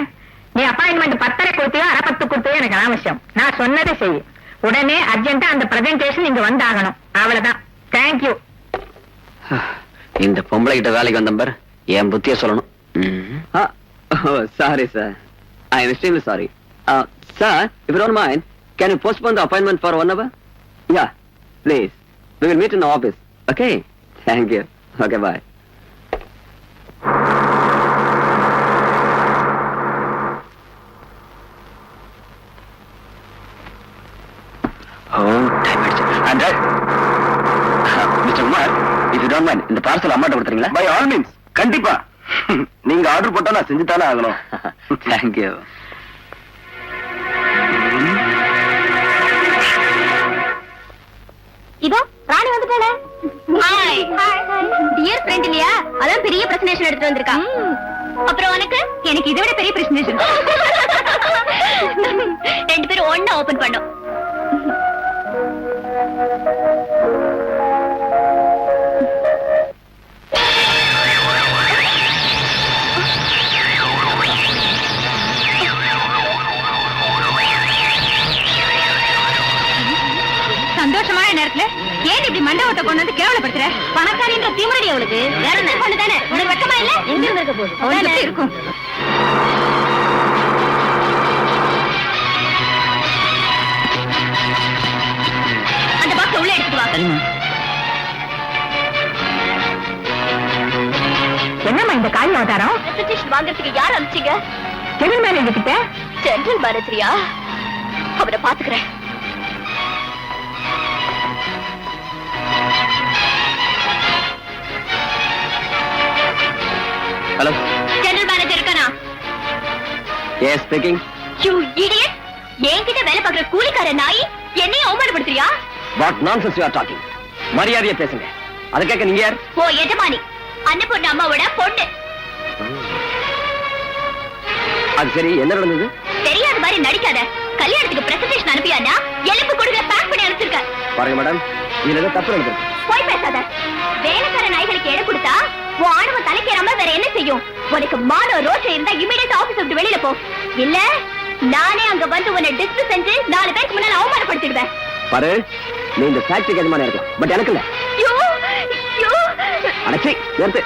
நீ அப்பாயின்மெண்ட் 10 கொடுத்தியோ 10 கொடுத்தியோ எனக்கு அவசியம். நான் சொன்னதை செய். உடனே அர்ஜென்ட்டா அந்த பிரசன்டேஷன் இங்க வந்தாகணும். அவ்வளவுதான். தேங்க்யூ. இந்த பொம்பளை கிட்ட வேலைக்கு வந்தம்பர் என் புத்திய சொல்லணும். Sorry sir, I am extremely sorry. Sir, if you don't mind, can you postpone the appointment for 1 hour? Yeah, please. We will meet in the office. Okay? Thank you. Okay, bye. Mr. Kumar, if you don't mind, இந்த parcel அம்மாட்ட கொடுத்துறீங்களா? By all means, கண்டிப்பா. நீங்க order போட்டா நான் செஞ்சு தானே ஆகணும். Thank you. இதோ ராணி வந்துட்டாளே. ஹாய் டியர் ஃப்ரெண்ட் இல்லையா? அதான் பெரிய பிரசன்டேஷன் எடுத்து வந்திருக்கா. அப்புறம் உனக்கு? எனக்கு இதை விட பெரிய பிரசன்டேஷன். 2 பேரும் ஒண்ணா ஓபன் பண்ணோம். சந்தோஷமான நேரத்துல ஏன் இப்படி மண்டபத்தை கொண்டு வந்து கேவலப்படுத்துற? பணக்காரின்ற திமிரடி அவளுக்கு. வேற என்ன பொண்ணு தானே? உனக்கு வெக்கமா இல்ல? எங்க இருந்து இருக்க போகுது? அவளுக்கு இருக்கும். அந்த பாக்ஸ் உள்ள எடுத்துட்டு வா. என்னம்மா இந்த காய் அவதாரம்? பிரசன்டேஷன் வாங்குறதுக்கு யார் அனுப்பிச்சீங்க? ஜெனரல் மேனேஜர் கிட்ட. ஜெனரல் மேனேஜரியா? அவரை பாத்துக்கிறேன். Hello. ஜெனரல் மேனேஜர் இருக்கானா? Yes, speaking. You idiot! என்கிட்ட வேலை பார்க்குற கூலிக்கார நாய் என்னையும் அவமானப்படுத்துறியா? What nonsense you are talking? மரியாதையா பேசுங்க. அத கேட்க நீங்க யார்? ஓ எஜமானி, அன்னபூர்ணா அம்மாவோட பொண்ணு. அது சரி, என்ன நடந்தது? தெரியாத மாதிரி நடிக்காத. கல்யாணத்துக்கு பிரசன்டேஷன் அனுப்பியானா எலும்பு கொடுக்க பேக் பண்ணி அனுப்பிச்சிருக்க. பாருங்க மேடம், இதுல ஏதோ தப்பு நடந்தது. போய் பேசாத. வேலைக்கார நாய்களுக்கு இடம் கொடுத்தா உன் ஆணவம் தலைக்கேறாம வேற என்ன செய்யும்? உனக்கு மான ரோஷம் இருந்தா இமிடியேட் ஆபீஸ் விட்டு வெளியில போ. இல்ல நானே அங்க வந்து உன்னை டிஸ்மிஸ் செஞ்சு 4 பேருக்கு முன்னால அவமானப்படுத்திடுவேன். பாரு, நீ இந்த ஃபேக்டரிக்கு எஜமான இருக்கலாம், பட் எனக்கு இல்ல. யோ யோ அடச்சி நிறுத்து.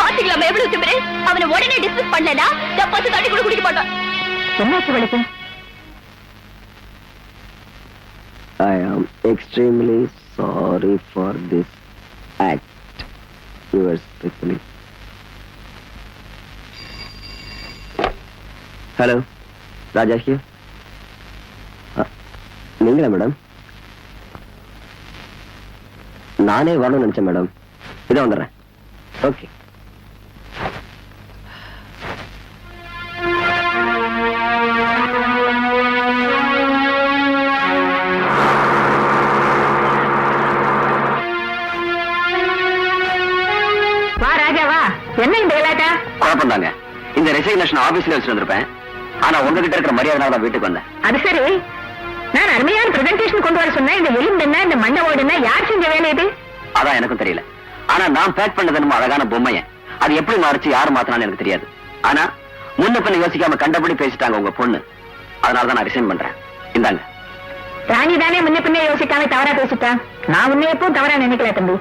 பாத்தீங்களா எவ்வளவு திமிரு? அவனை உடனே டிஸ்மிஸ் பண்ணலனா நான் 10 தண்ணி கூட குடிக்க மாட்டேன். என்னாச்சு வழக்கு? I am extremely sorry for this act. Yours respectfully. Hello, Raja here. நீங்களா மேடம்? நானே வரணும்னு நினைச்சேன் மேடம். இதை வந்துடுறேன். ஓகே. வா ராஜா வா. என்ன இந்த விளையாட்டா? குழப்பம் தாங்க. இந்த ரெசிக்னேஷன் ஆபீஸ்ல வச்சு வந்திருப்பேன். ஆனா உங்ககிட்ட இருக்கிற மரியாதை தான் வீட்டுக்கு வந்தேன். அது சரி, நான் அருமையான பிரசன்டேஷன் கொண்டு வர சொன்னேன். இந்த எலும்பு என்ன, இந்த மண்டை ஓடு என்ன, யார் செஞ்ச வேலை இது? அதான் எனக்கும் தெரியல. ஆனா நான் பேக் பண்ணது நம்ம அழகான பொம்மைய அது எப்படி மாறிச்சு, யாரு மாத்தினான்னு எனக்கு தெரியாது. ஆனா முன்ன பின்ன யோசிக்காம கண்டபடி பேசிட்டாங்க உங்க பொண்ணு. அதனாலதான் நான் ரிசைன் பண்றேன். இந்தாங்க. ராணி தானே முன்ன பின்ன யோசிக்காம தவறா பேசிட்டா. நான் உன்னை எப்பவும் தவறா நினைக்கல தம்பி.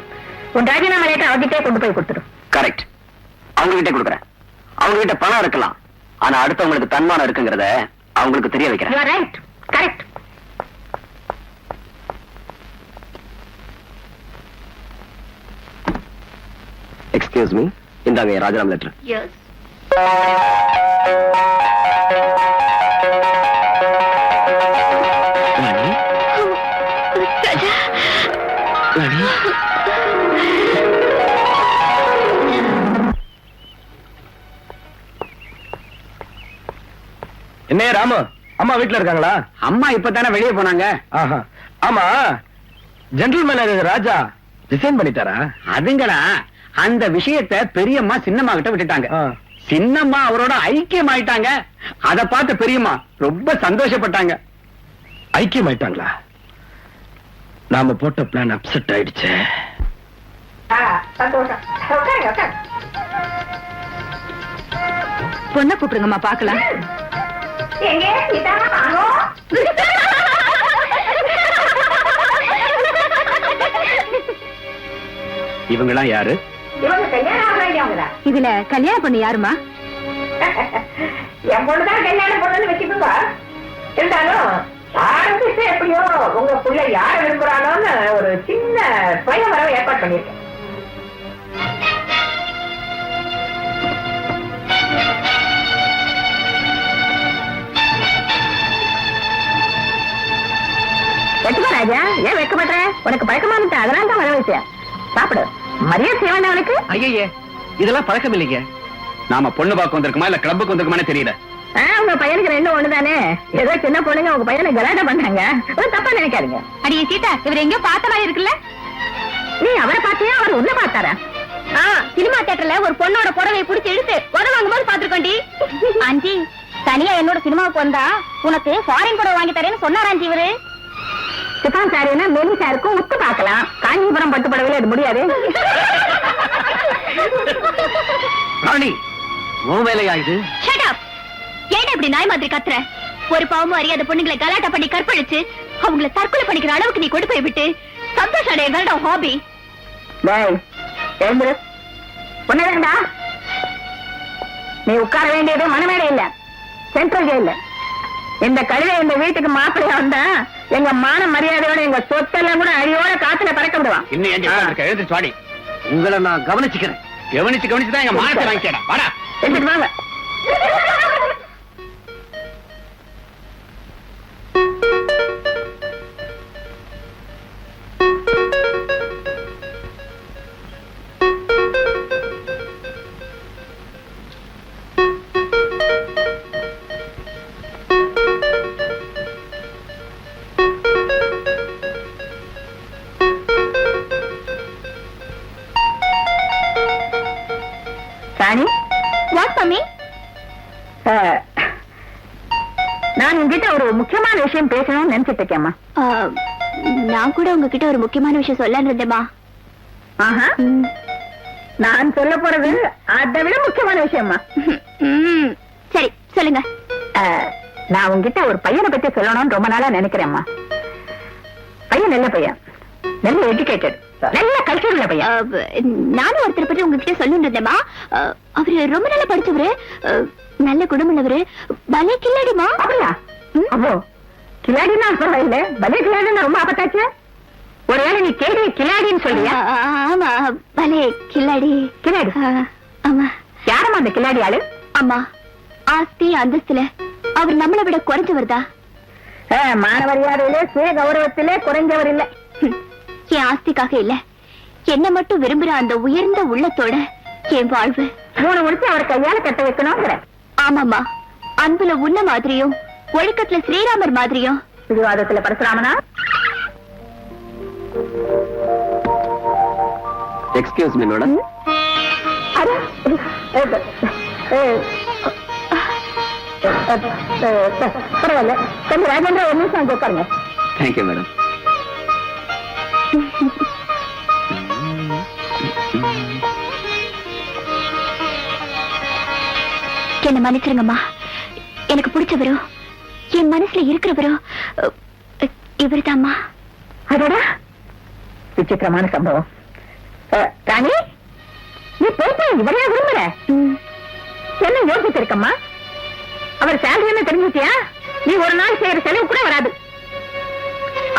உன் ராஜினாமா லேட்டர் அவகிட்டே கொண்டு போய் கொடுத்துரும். கரெக்ட். அவங்க கிட்ட கொடுக்குறேன். அவங்க கிட்ட பணம் இருக்கலாம், ஆனா அடுத்தவங்களுக்கு தன்மானம் இருக்குங்கிறத அவங்களுக்கு தெரிய வைக்கிறேன். Right, correct. எக்ஸ்கியூஸ் மீ, இந்தாங்க ராஜாராம் லெட்டர். எஸ். ராணி, ராஜா, ராணி. என்ன ராமு, அம்மா வீட்டுல இருக்காங்களா? அம்மா இப்பதானே வெளியே போனாங்க. ஆஹா. ஆமா, ஜெனரல் மேனேஜர் ராஜா ரிசைன் பண்ணிட்டாரா? அதுங்களா, அந்த விஷயத்தை பெரியம்மா சின்னம்மா கிட்ட விட்டுட்டாங்க. ஆ. சின்னம்மா அவரோட ஐக்கியம் ஆயிட்டாங்க. அத பார்த்த பெரியம்மா ரொம்ப சந்தோஷப்பட்டாங்க. ஐக்கியம் ஆயிட்டாங்களா? நாம போட்ட பிளான் அப்செட் ஆயிடுச்சு. சந்தோஷம். உட்காருங்க, உட்காருங்க. பொண்ணை கூப்பிடுங்கம்மா பாக்கலாம். எங்க இதானா வாங்கோ. இவங்கெல்லாம் யாரு? இவங்க கல்யாணம் ஆக வேண்டியவங்களா? இதுல கல்யாண பொண்ணு யாருமா? என் பொண்ணுதான் கல்யாணம் பொண்ணுன்னு வச்சுக்கோங்க. இருந்தாலும் ஆரம்பிச்சு எப்படியோ உங்க புள்ள யார விரும்புறானோன்னு ஒரு சின்ன சுயவரவை ஏற்பாடு பண்ணிருக்கேன். வெட்டுமா ராஜா, ஏன் வைக்க மாட்டேற? உனக்கு பழக்கமான அதனால தான் வர வச்சேன். சாப்பிடு. மரியாதை செய்ய வேண்டாம் உனக்கு. ஐயே, இதெல்லாம் பழக்கம் இல்லைங்க. நாம பொண்ணு பார்க்க வந்திருக்குமா இல்ல கிளப்புக்கு வந்திருக்குமானே தெரியல. உங்க பையனுக்கு ரெண்டும் ஒண்ணுதானே. ஏதோ சின்ன பொண்ணுங்க உங்க பையனை கலாட்டா பண்ணாங்க. தப்பா நினைக்காதீங்க. அடியே சீதா, இவர் எங்கயோ பார்த்த மாதிரி இருக்குல்ல? நீ அவரை பார்த்தியா, அவர் உன்ன பார்த்தாரா? சினிமா தியேட்டர்ல ஒரு பொண்ணோட புடவையை பிடிச்சி இழுத்து உதவ வாங்கும்போது பாத்துருக்கோண்டி. ஆண்டி, தனியா என்னோட சினிமாவுக்கு வந்தா உனக்கு ஃபாரின் புடவை வாங்கி தரேன்னு சொன்னார் ஆண்டி இவரு. சிப்பான் சாரினா மெலி சாருக்கும் உத்து பார்க்கலாம். காஞ்சிபுரம் பட்டு புடவையில அது முடியாது. ராணி, உன் வேலையா இது? Shut up. ஏன்டா இப்படி நாய் மாதிரி கத்துற? ஒரு பாவமும் அறியாத பொண்ணுங்களை கலாட்டா பண்ணி கற்பழிச்சு அவங்கள தற்கொலை பண்ணிக்கிற அளவுக்கு நீ கொண்டு போய் விட்டு சந்தோஷம் அடையறதா ஹாபி. பொண்ணா, நீ உட்கார வேண்டியது மனமேடை இல்ல, சென்ட்ரல் ஜெயில. இந்த கழுதை இந்த வீட்டுக்கு மாப்பிள்ளையா வந்தா எங்க மான மரியாதையோட எங்க சொத்தெல்லாம் கூட அழியோட காத்துல பறக்க விடுவான். இன்னும் எழுதி சுவாடி. உங்களை நான் கவனிச்சுக்கிறேன். கவனிச்சுதான் எங்க மானத்தை வாங்கிக்கடா. வாடா. எடுத்துட்டு வாங்க. ராணி, வாட் மம்மி? நான் உங்ககிட்ட ஒரு முக்கியமான விஷயம் பேசணும்னு நினைச்சிட்டு இருக்கேம்மா. நான் கூட உங்ககிட்ட ஒரு முக்கியமான விஷயம் சொல்லன்னு இருந்தேம்மா. ஆஹா, நான் சொல்ல போறது அதை விட முக்கியமான விஷயம்மா. சரி சொல்லுங்க. நான் உங்ககிட்ட ஒரு பையனை பத்தி சொல்லணும்னு ரொம்ப நாளா நினைக்கிறேம்மா. பையன் நல்ல பையன், நல்ல எஜுகேட்டட், நல்ல கல்ச்சர் உள்ள பையன். நானும் ஒருத்தரை பத்தி உங்ககிட்ட சொல்லணும் இருந்தேம்மா. அவரு ரொம்ப நல்லா படிச்சவரு, நல்ல குடும்பம்வரு, பலே கில்லாடிமா. அப்படியா? அப்போ கில்லாடினா பரவாயில்ல, பலே கில்லாடினா ரொம்ப ஆபத்தாச்சு. ஒருவேளை நீ கேடி கில்லாடின்னு சொல்றியா? ஆமா, பலே கில்லாடி. கில்லாடி? ஆமா. யாரம்மா அந்த கில்லாடி ஆளு? அம்மா, ஆஸ்தி அந்தஸ்துல அவர் நம்மளை விட குறைஞ்சவர் தான். மானவரியாதையிலே சுய கௌரவத்திலே குறைஞ்சவர் இல்ல. என் ஆஸ்திக்காக இல்ல, என்ன மட்டும் விரும்புற அந்த உயர்ந்த உள்ளத்தோட என் வாழ்வு 3 முடிச்சு அவர் கையால கட்ட வைக்கணுங்கிற. ஆமாமா, அன்புல உன்ன மாதிரியும் ஒழுக்கத்துல ஸ்ரீராமர் மாதிரியும். பிடிவாதத்துல பரசுராமனா? Excuse me madam. பரவாயில்ல, கொஞ்சம் ராஜேந்திர ஒரு நிமிஷம் அங்க உட்காருங்க. Thank you madam. என்ன மன்னிச்சிருங்கம்மா. எனக்கு பிடிச்சவரோ என் மனசுல இருக்கிறவரோ இவருதாம்மா. அதோட விசித்திரமான சம்பவம். ராணி, நீ போயிட்டு இவரையா விரும்புற? என்ன யோசிச்சிருக்கம்மா? அவர் சேலரி என்ன தெரிஞ்சுட்டியா? நீ ஒரு நாள் செய்யற செலவு கூட வராது.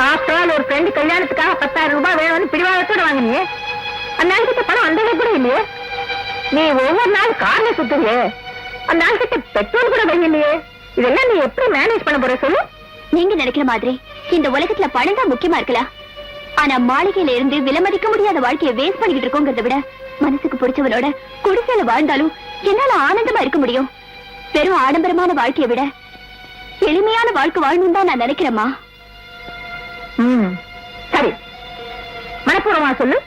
ஆஃப்டர் ஒரு ஃப்ரெண்டு கல்யாணத்துக்காக 10,000 ரூபாய் வேணும்னு பிடிவாதத்தோட வாங்கினியே. அந்த நாளைக்கு பணம் வந்ததே கூட இல்லையே. நீ ஒவ்வொரு நாள் கார்ல சுத்துறியே, அந்த ஆள் கிட்ட பெட்ரோல் கூட வைக்கலையே, இதெல்லாம் நீ எப்படி மேனேஜ் பண்ண போற சொல்லு? நீங்க நினைக்கிற மாதிரி இந்த உலகத்துல பணம் தான் முக்கியமா இருக்கலாம். ஆனா மாளிகையில இருந்து விலைமதிக்க முடியாத வாழ்க்கையை வேஸ்ட் பண்ணிக்கிட்டு இருக்கோங்கிறத விட மனசுக்கு பிடிச்சவனோட குடிசையில வாழ்ந்தாலும் என்னால ஆனந்தமா இருக்க முடியும். வெறும் ஆடம்பரமான வாழ்க்கையை விட எளிமையான வாழ்க்கை வாழணும் தான் நான் நினைக்கிறேம்மா. சரி, மனப்பூர்வமா சொல்லு,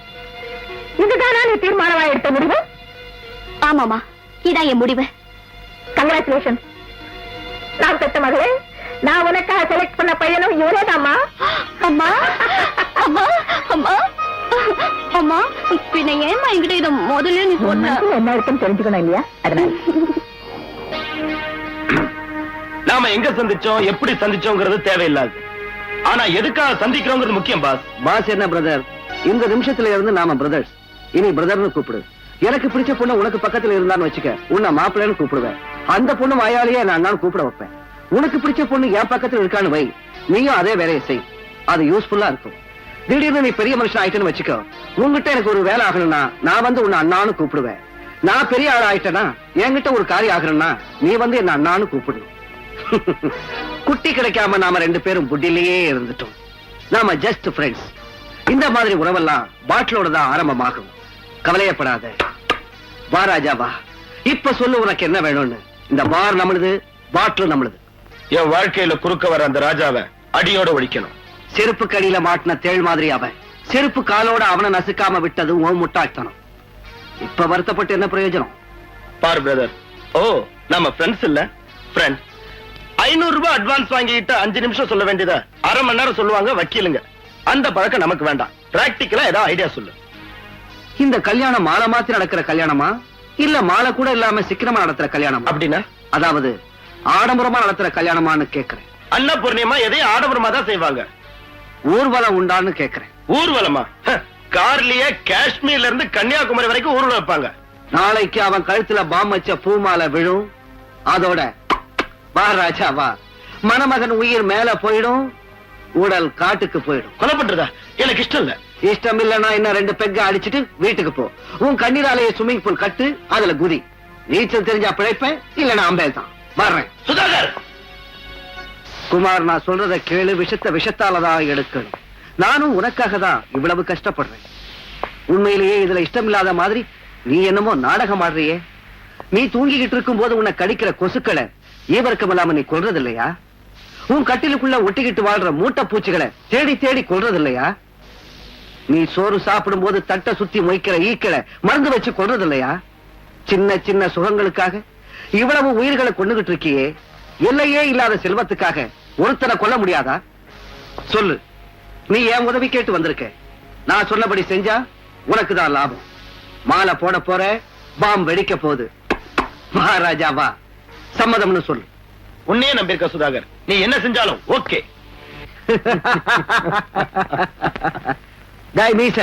இதுதானா நீ தீர்மானமா எடுத்த முடிவு? ஆமாமா, இதான் என் முடிவு. கங்க்ராச்சுலேஷன். நான் பெத்த மகளே, நான் உனக்காக செலக்ட் பண்ண பையனும் இவரேதாம்மா. அம்மா அம்மா அம்மா அம்மா, பின்ன ஏமா என்கிட்ட இதை முதல்ல நீ சொன்ன? என்ன இருக்குன்னு தெரிஞ்சுக்கணும் இல்லையா? அதனால நாம எங்க சந்திச்சோம், எப்படி சந்திச்சோங்கிறது தேவையில்லாது. ஆனா எதுக்காக சந்திக்கிறோங்கிறது முக்கியம் பாஸ். பாஸ் என்ன பிரதர், இந்த நிமிஷத்துல இருந்து நாம பிரதர்ஸ். இனி பிரதர்னு கூப்பிடு. எனக்கு பிடிச்ச பொண்ணு உனக்கு பக்கத்துல இருந்தான்னு வச்சுக்க, உன்னை மாப்பிள்ளைன்னு கூப்பிடுவேன். அந்த பொண்ணு வாயாலேயே நான் தான் கூப்பிட வைப்பேன். உனக்கு பிடிச்ச பொண்ணு என் பக்கத்துல இருக்கான்னு வை, நீயும் அதே வேலையை செய். அது யூஸ்ஃபுல்லா இருக்கும். திடீர்னு நீ பெரிய மனுஷன் ஆயிட்டேன்னு வச்சுக்கோ, உங்ககிட்ட எனக்கு ஒரு வேலை ஆகணும்னா நான் வந்து உன்னை அண்ணான்னு கூப்பிடுவேன். நான் பெரிய ஆள் ஆயிட்டேன்னா என்கிட்ட ஒரு காரியம் ஆகணும்னா நீ வந்து என்ன அண்ணான்னு கூப்பிடு. குட்டி கிடைக்காம நாம ரெண்டு பேரும் புட்டிலேயே இருந்துட்டோம். நாம ஜஸ்ட் ஃப்ரெண்ட்ஸ். இந்த மாதிரி உறவெல்லாம் பாட்டிலோட தான் ஆரம்பமாகும். கவலையப்படாத. வா ராஜா வா, இப்ப சொல்லு உனக்கு என்ன வேணும்னு. இந்த பார் நம்மளுது, பாட்டில் நம்மளுது. என் வாழ்க்கையில குறுக்க வர அந்த ராஜாவை அடியோட ஒழிக்கணும். செருப்பு கடியில மாட்டின தேள் மாதிரி அவன். செருப்பு காலோட அவனை நசுக்காம விட்டது உன் முட்டாள்தனம். இப்ப வருத்தப்பட்டு என்ன பிரயோஜனம்? பார் பிரதர், ஓ நம்ம ஃப்ரெண்ட்ஸ் இல்ல, ஃப்ரெண்ட். 500 ரூபாய் அட்வான்ஸ் வாங்கிட்டு 5 நிமிஷம் சொல்ல வேண்டியதா அரை மணி நேரம் சொல்லுவாங்க வக்கீலுங்க. அந்த பழக்கம் நமக்கு வேண்டாம். பிராக்டிக்கலா ஏதாவது ஐடியா சொல்லு. இந்த கல்யாணம் மாலை மாத்தி நடக்கிற கல்யாணமா, இல்ல மாலை கூட இல்லாம சிக்கனமா நடத்துற கல்யாணம்? அப்படின்னா அதாவது ஆடம்பரமா நடத்துற கல்யாணமான்னு கேக்குறேன். அன்னபூர்ணியமா எதையும் ஆடம்பரமா தான் செய்வாங்க. ஊர்வலம் உண்டான்னு கேக்குறேன். ஊர்வலமா? கார்லயே காஷ்மீர்ல இருந்து கன்னியாகுமரி வரைக்கும் ஊர்வலம் வைப்பாங்க. நாளைக்கு அவன் கழுத்துல பாம் வச்ச பூமாலை விழும். அதோட வா ராஜா வா, மணமகன் உயிர் மேல போயிடும், உடல் காட்டுக்கு போயிடும். கொலை பண்றதா எனக்கு இஷ்டம் இல்ல. இஷ்டம் இல்லன்னா இன்னும் 2 பெக்க அடிச்சிட்டு வீட்டுக்கு போ. உன் கண்ணீராலேயே ஸ்விம்மிங் பூல் கட்டு, அதுல குதி. நீச்சல் தெரிஞ்சா பிழைப்பேன், இல்லன்னா அம்பேல் தான். வர்றேன். சுதாகர் குமார், நான் சொல்றத கேளு. விஷத்தாலதான் எடுக்கணும். நானும் உனக்காக தான் இவ்வளவு கஷ்டப்படுறேன். உண்மையிலேயே இதுல இஷ்டம் இல்லாத மாதிரி நீ என்னமோ நாடகம் ஆடுறியே. நீ தூங்கிக்கிட்டு இருக்கும் போது உன்னை கடிக்கிற கொசுக்களை ஈவர்க்கம் இல்லாம நீ கொல்றது இல்லையா? உன் கட்டிலுக்குள்ள ஒட்டிக்கிட்டு வாழ்ற மூட்டை பூச்சிகளை தேடி தேடி கொல்றது இல்லையா? நீ சோறு சாப்பிடும் போது தட்டை சுத்தி மொய்க்கிற ஈக்களை மருந்து வச்சு கொல்றது இல்லையா? சின்ன சின்ன சுகங்களுக்காக இவ்வளவு உயிர்களை கொண்டுகிட்டு இருக்கியே. எல்லையே இல்லாத செல்வத்துக்காக ஒருத்தனை கொல்ல முடியாதா? சொல்லு. நீ ஏன் உதவி கேட்டு வந்திருக்க. நான் சொன்னபடி செஞ்சா உனக்கு தான் லாபம். மாலை போட போற, பாம் வெடிக்க போகுது. மகாராஜா வா, சம்மதம்னு சொல்லு. உன்னையே நம்பியிருக்க சுதாகர், நீ என்ன செஞ்சாலும் ஓகே. டேய் மீச,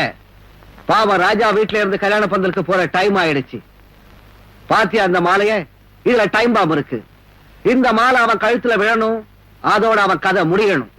பாவம் ராஜா வீட்டுல இருந்து கல்யாண பந்தலுக்கு போற டைம் ஆயிடுச்சு. பாத்தியா அந்த மாலைய? இதுல டைம் பாம் இருக்கு. இந்த மாலை அவன் கழுத்துல விழணும், அதோட அவன் கதை முடியணும்.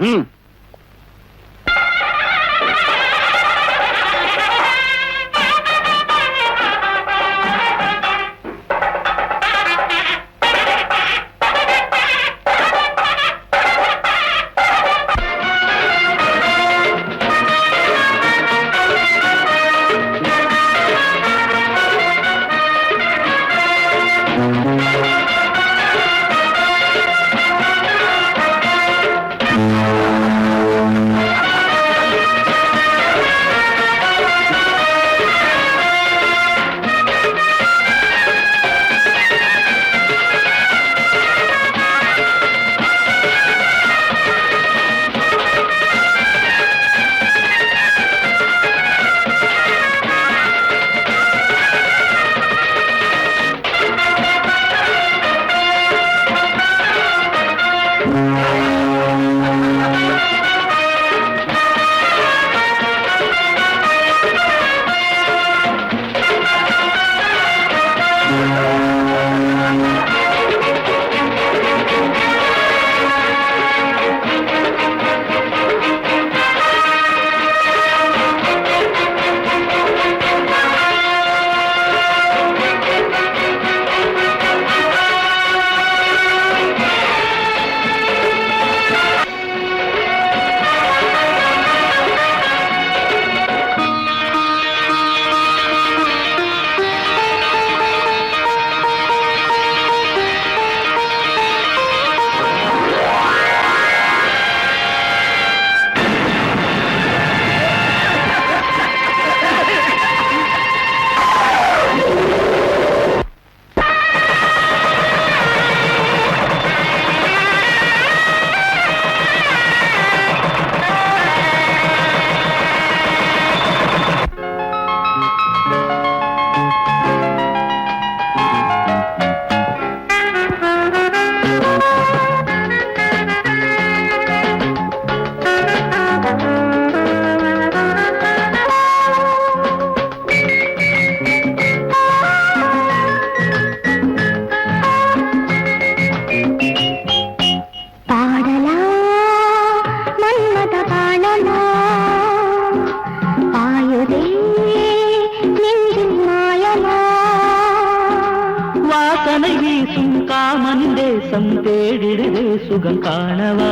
சுகம் காணவா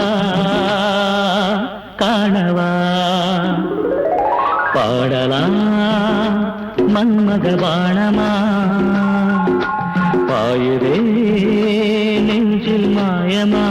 காணவா பாடலாம் மன்மத வாணமா பாயுதே நெஞ்சில் மாயமா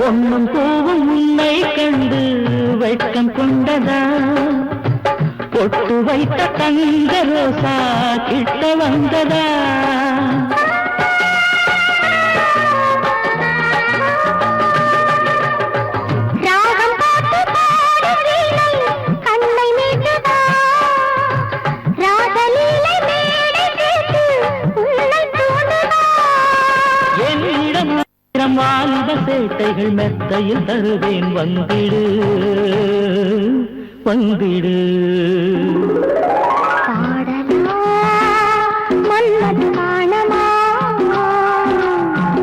பொன்னும் பூவும் உன்னை கண்டு வெட்கம் கொண்டதா பொட்டு வைத்த தங்க ரோசா கிட்ட வந்ததா வாலிப சேட்டைகள் மெத்தையில் தருவேன் வந்திடு வந்திடு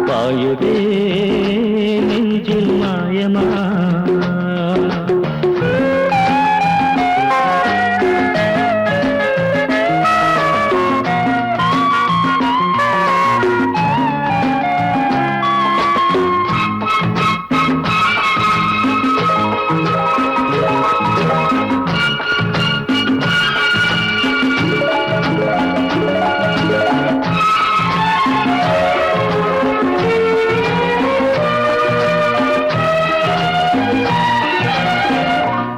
பாயுதே நெஞ்சில் மாயமா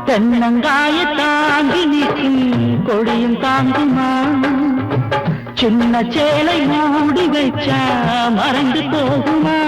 தென்னங்காய தாங்கி நிற்கும் கொடியும் தாங்குமா சின்ன சேலை மூடி வைச்சா மறைந்து போகுமா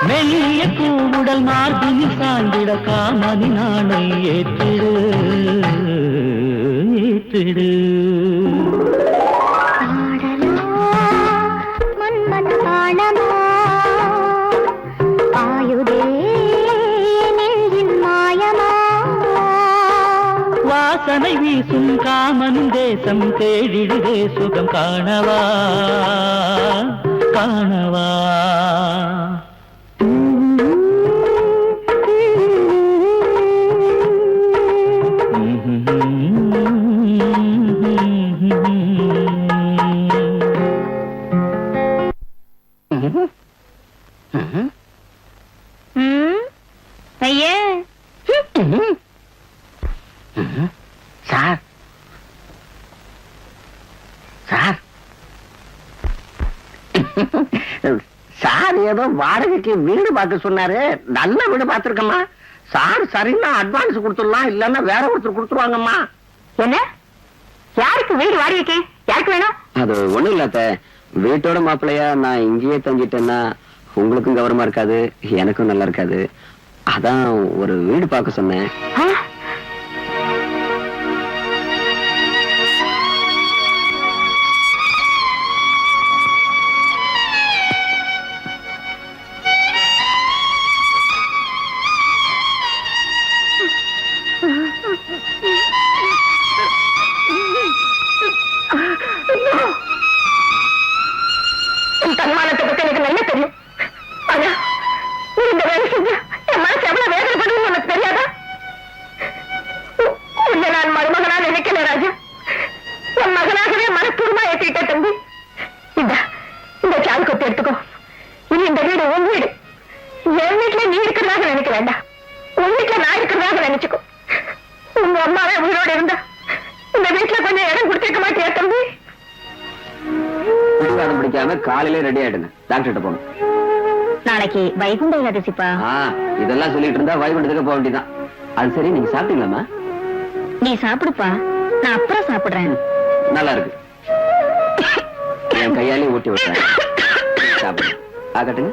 மெல்லிய பூவுடல் மார்பினில் சாய்ந்திட காமனி நாணை ஏற்றிடு ஏற்றிடு வாசனை வீசும் காமனும் தேசம் தேடிடுதே சுகம் காணவா காணவா ஐயா சார் சார் சார் ஏதோ வாடகைக்கு வீடு பார்க்க சொன்னாரு. நல்ல வீடு பார்த்திருக்கம்மா. சார் சரின்னா அட்வான்ஸ் கொடுத்துடலாம், இல்லன்னா வேற ஒருத்தர் கொடுத்துருவாங்கம்மா. என்ன? யாருக்கு வீடு வாடகைக்கு? யாருக்கு வேணும்? அது ஒண்ணும் இல்லாத, வீட்டோட மாப்பிள்ளையா நான் இங்கேயே தங்கிட்டேன்னா உங்களுக்கும் கௌரவமா இருக்காது, எனக்கும் நல்லா இருக்காது. அதான் ஒரு வீடு பார்க்க சொன்னேன். தன்மானத்தை பத்தி எனக்கு நல்லா தெரியும். ஆனா நீ இந்த வேலை செஞ்ச என் மனசு எவ்வளவு வேதனைப்படுன்னு உனக்கு தெரியாதா? உன்னை நான் மருமகனா நினைக்கல ராஜா. என் மகனாகவே மனப்பூர்வமா ஏற்றிட்ட தம்பி. இந்த சால் கொத்து எடுத்துக்கோ. இனி இந்த வீடு உன் வீடு. என் வீட்டுல நீ இருக்கிறதாக நினைக்க வேண்டாம், உன் வீட்டுல நான் இருக்கிறதாக நினைச்சுக்கோ. உங்க அம்மாவே உயிரோட இருந்தா இந்த வீட்டுல கொஞ்சம் இடம் கொடுத்திருக்க மாட்டியா தம்பி? பிடிவாதம் பிடிக்காம காலையிலே ரெடி ஆயிடுங்க, டாக்டர்கிட்ட போகணும். நாளைக்கு வைகுண்ட ஏகாதசிப்பா. இதெல்லாம் சொல்லிட்டு இருந்தா வைகுண்டத்துக்கு போக வேண்டியதான். அது சரி, நீங்க சாப்பிட்டீங்களாமா? நீ சாப்பிடுப்பா, நான் அப்புறம் சாப்பிடுறேன். நல்லா இருக்கு, என் கையாலே ஊட்டி விட்டுறேன். சாப்பிடு. ஆகட்டுங்க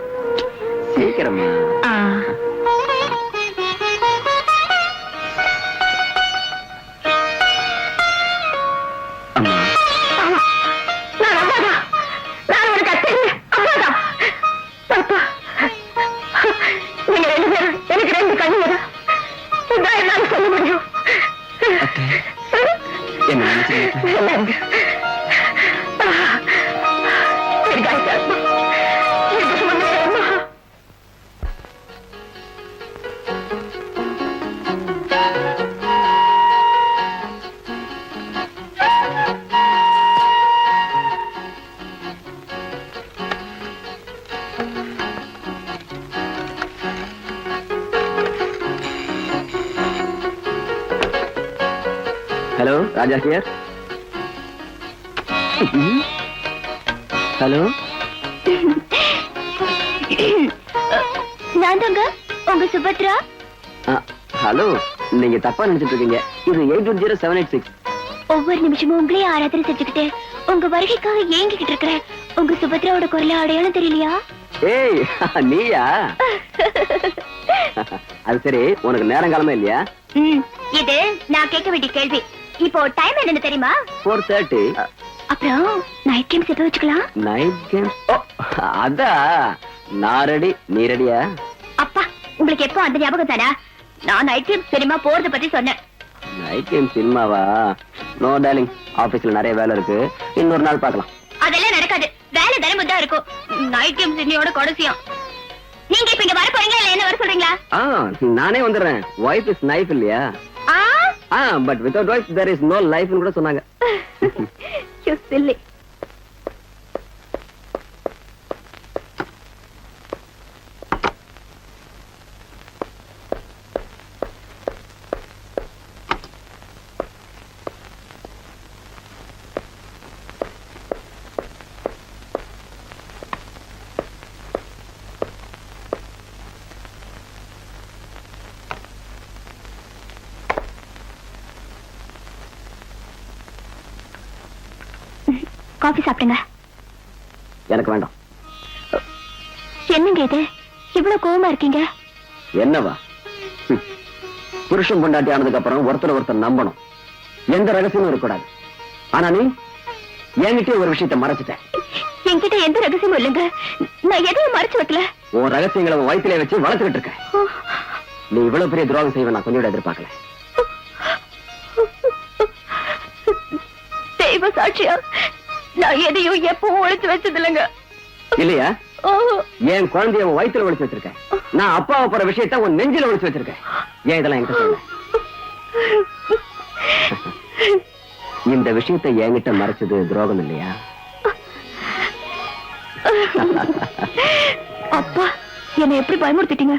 சீக்கிரமா. அம்மா நான் அம்மாதான். நான் ஒரு கத்தேரி அம்மாதான். பாப்பா, நீங்க 2 பேரும் எனக்கு 2 கண்ணீரா இதான் என்னால சொல்ல முடியும். என்ன நினைச்சீங்க? Hello Raja here. ஹலோ நான் தாங்க உங்க சுபத்ரா. ஹலோ, நீங்க தப்பா நினைச்சிட்டு இருக்கீங்க. இது 810-786. ஒவ்வொரு நிமிஷமும் உங்களே ஆராதனை செஞ்சுக்கிட்டு உங்க வருகைக்காக ஏங்கிக்கிட்டு இருக்கிறேன். உங்க சுபத்ராவோட குரல அடையாளம் தெரியலையா? ஏய் நீயா? அது சரி, உனக்கு நேரங்காலமே இல்லையா? இது நான் கேட்க வேண்டிய கேள்வி. இப்போ டைம் என்னன்னு தெரியுமா? 4:30. அப்புறம் நைட் கேம்ஸ் எப்ப வச்சுக்கலாம்? Night games? அதா நான் ரெடி, நீ ரெடியா? அப்பா, உங்களுக்கு எப்போ அந்த ஞாபகம் தானா? நான் நைட் கேம்ஸ் சினிமா போறத பத்தி சொன்னேன். நைட் கேம் சினிமாவா? நோ டார்லிங், ஆபீஸ்ல நிறைய வேலை இருக்கு, இன்னொரு நாள் பார்க்கலாம். அதெல்லாம் நடக்காது. வேலை தினமும் தான் இருக்கும். நைட் கேம்ஸ் இன்னையோட கடைசியா. நீங்க இப்ப இங்க வர போறீங்களா இல்ல என்ன வர சொல்றீங்களா? நானே வந்துடுறேன். வைஃப் இஸ் நைஃப் இல்லையா? But without wife there is no life கூட சொன்னாங்க. You silly. காஃபி சாப்பிடுங்க. எனக்கு வேண்டாம். என்னங்க இது இவ்வளவு கோவமா இருக்கீங்க? என்னவா? புருஷன் பொண்டாட்டி ஆனதுக்கு அப்புறம் ஒருத்தர் நம்பணும், எந்த ரகசியமும் இருக்கக்கூடாது. ஆனா நீ என்கிட்ட ஒரு விஷயத்தை மறைச்சிட்டேன். என்கிட்ட எந்த ரகசியமும் இல்லைங்க. நான் எதையும் மறைச்சு வைக்கல. உன் ரகசியங்களை உன் வயிற்றிலே வச்சு வளர்த்துக்கிட்டு இருக்க. நீ இவ்வளவு பெரிய துரோகம் செய்வ நான் கொஞ்சம் எதிர்பார்க்கல. தெய்வ சாட்சியா நான் எதையும் எப்பவும் ஒழிச்சு வச்சது இல்லைங்க. இல்லையா? என் குழந்தைய உன் வயிற்றுல ஒழிச்சு வச்சிருக்கேன். நான் அப்பாவை போற விஷயத்த உன் நெஞ்சில ஒழிச்சு வச்சிருக்கேன். ஏன் இதெல்லாம் என்கிட்ட சொல்ல? இந்த விஷயத்தை என்கிட்ட மறைச்சது துரோகம் இல்லையா? அப்பா, என்னை எப்படி பயமுறுத்திட்டீங்க?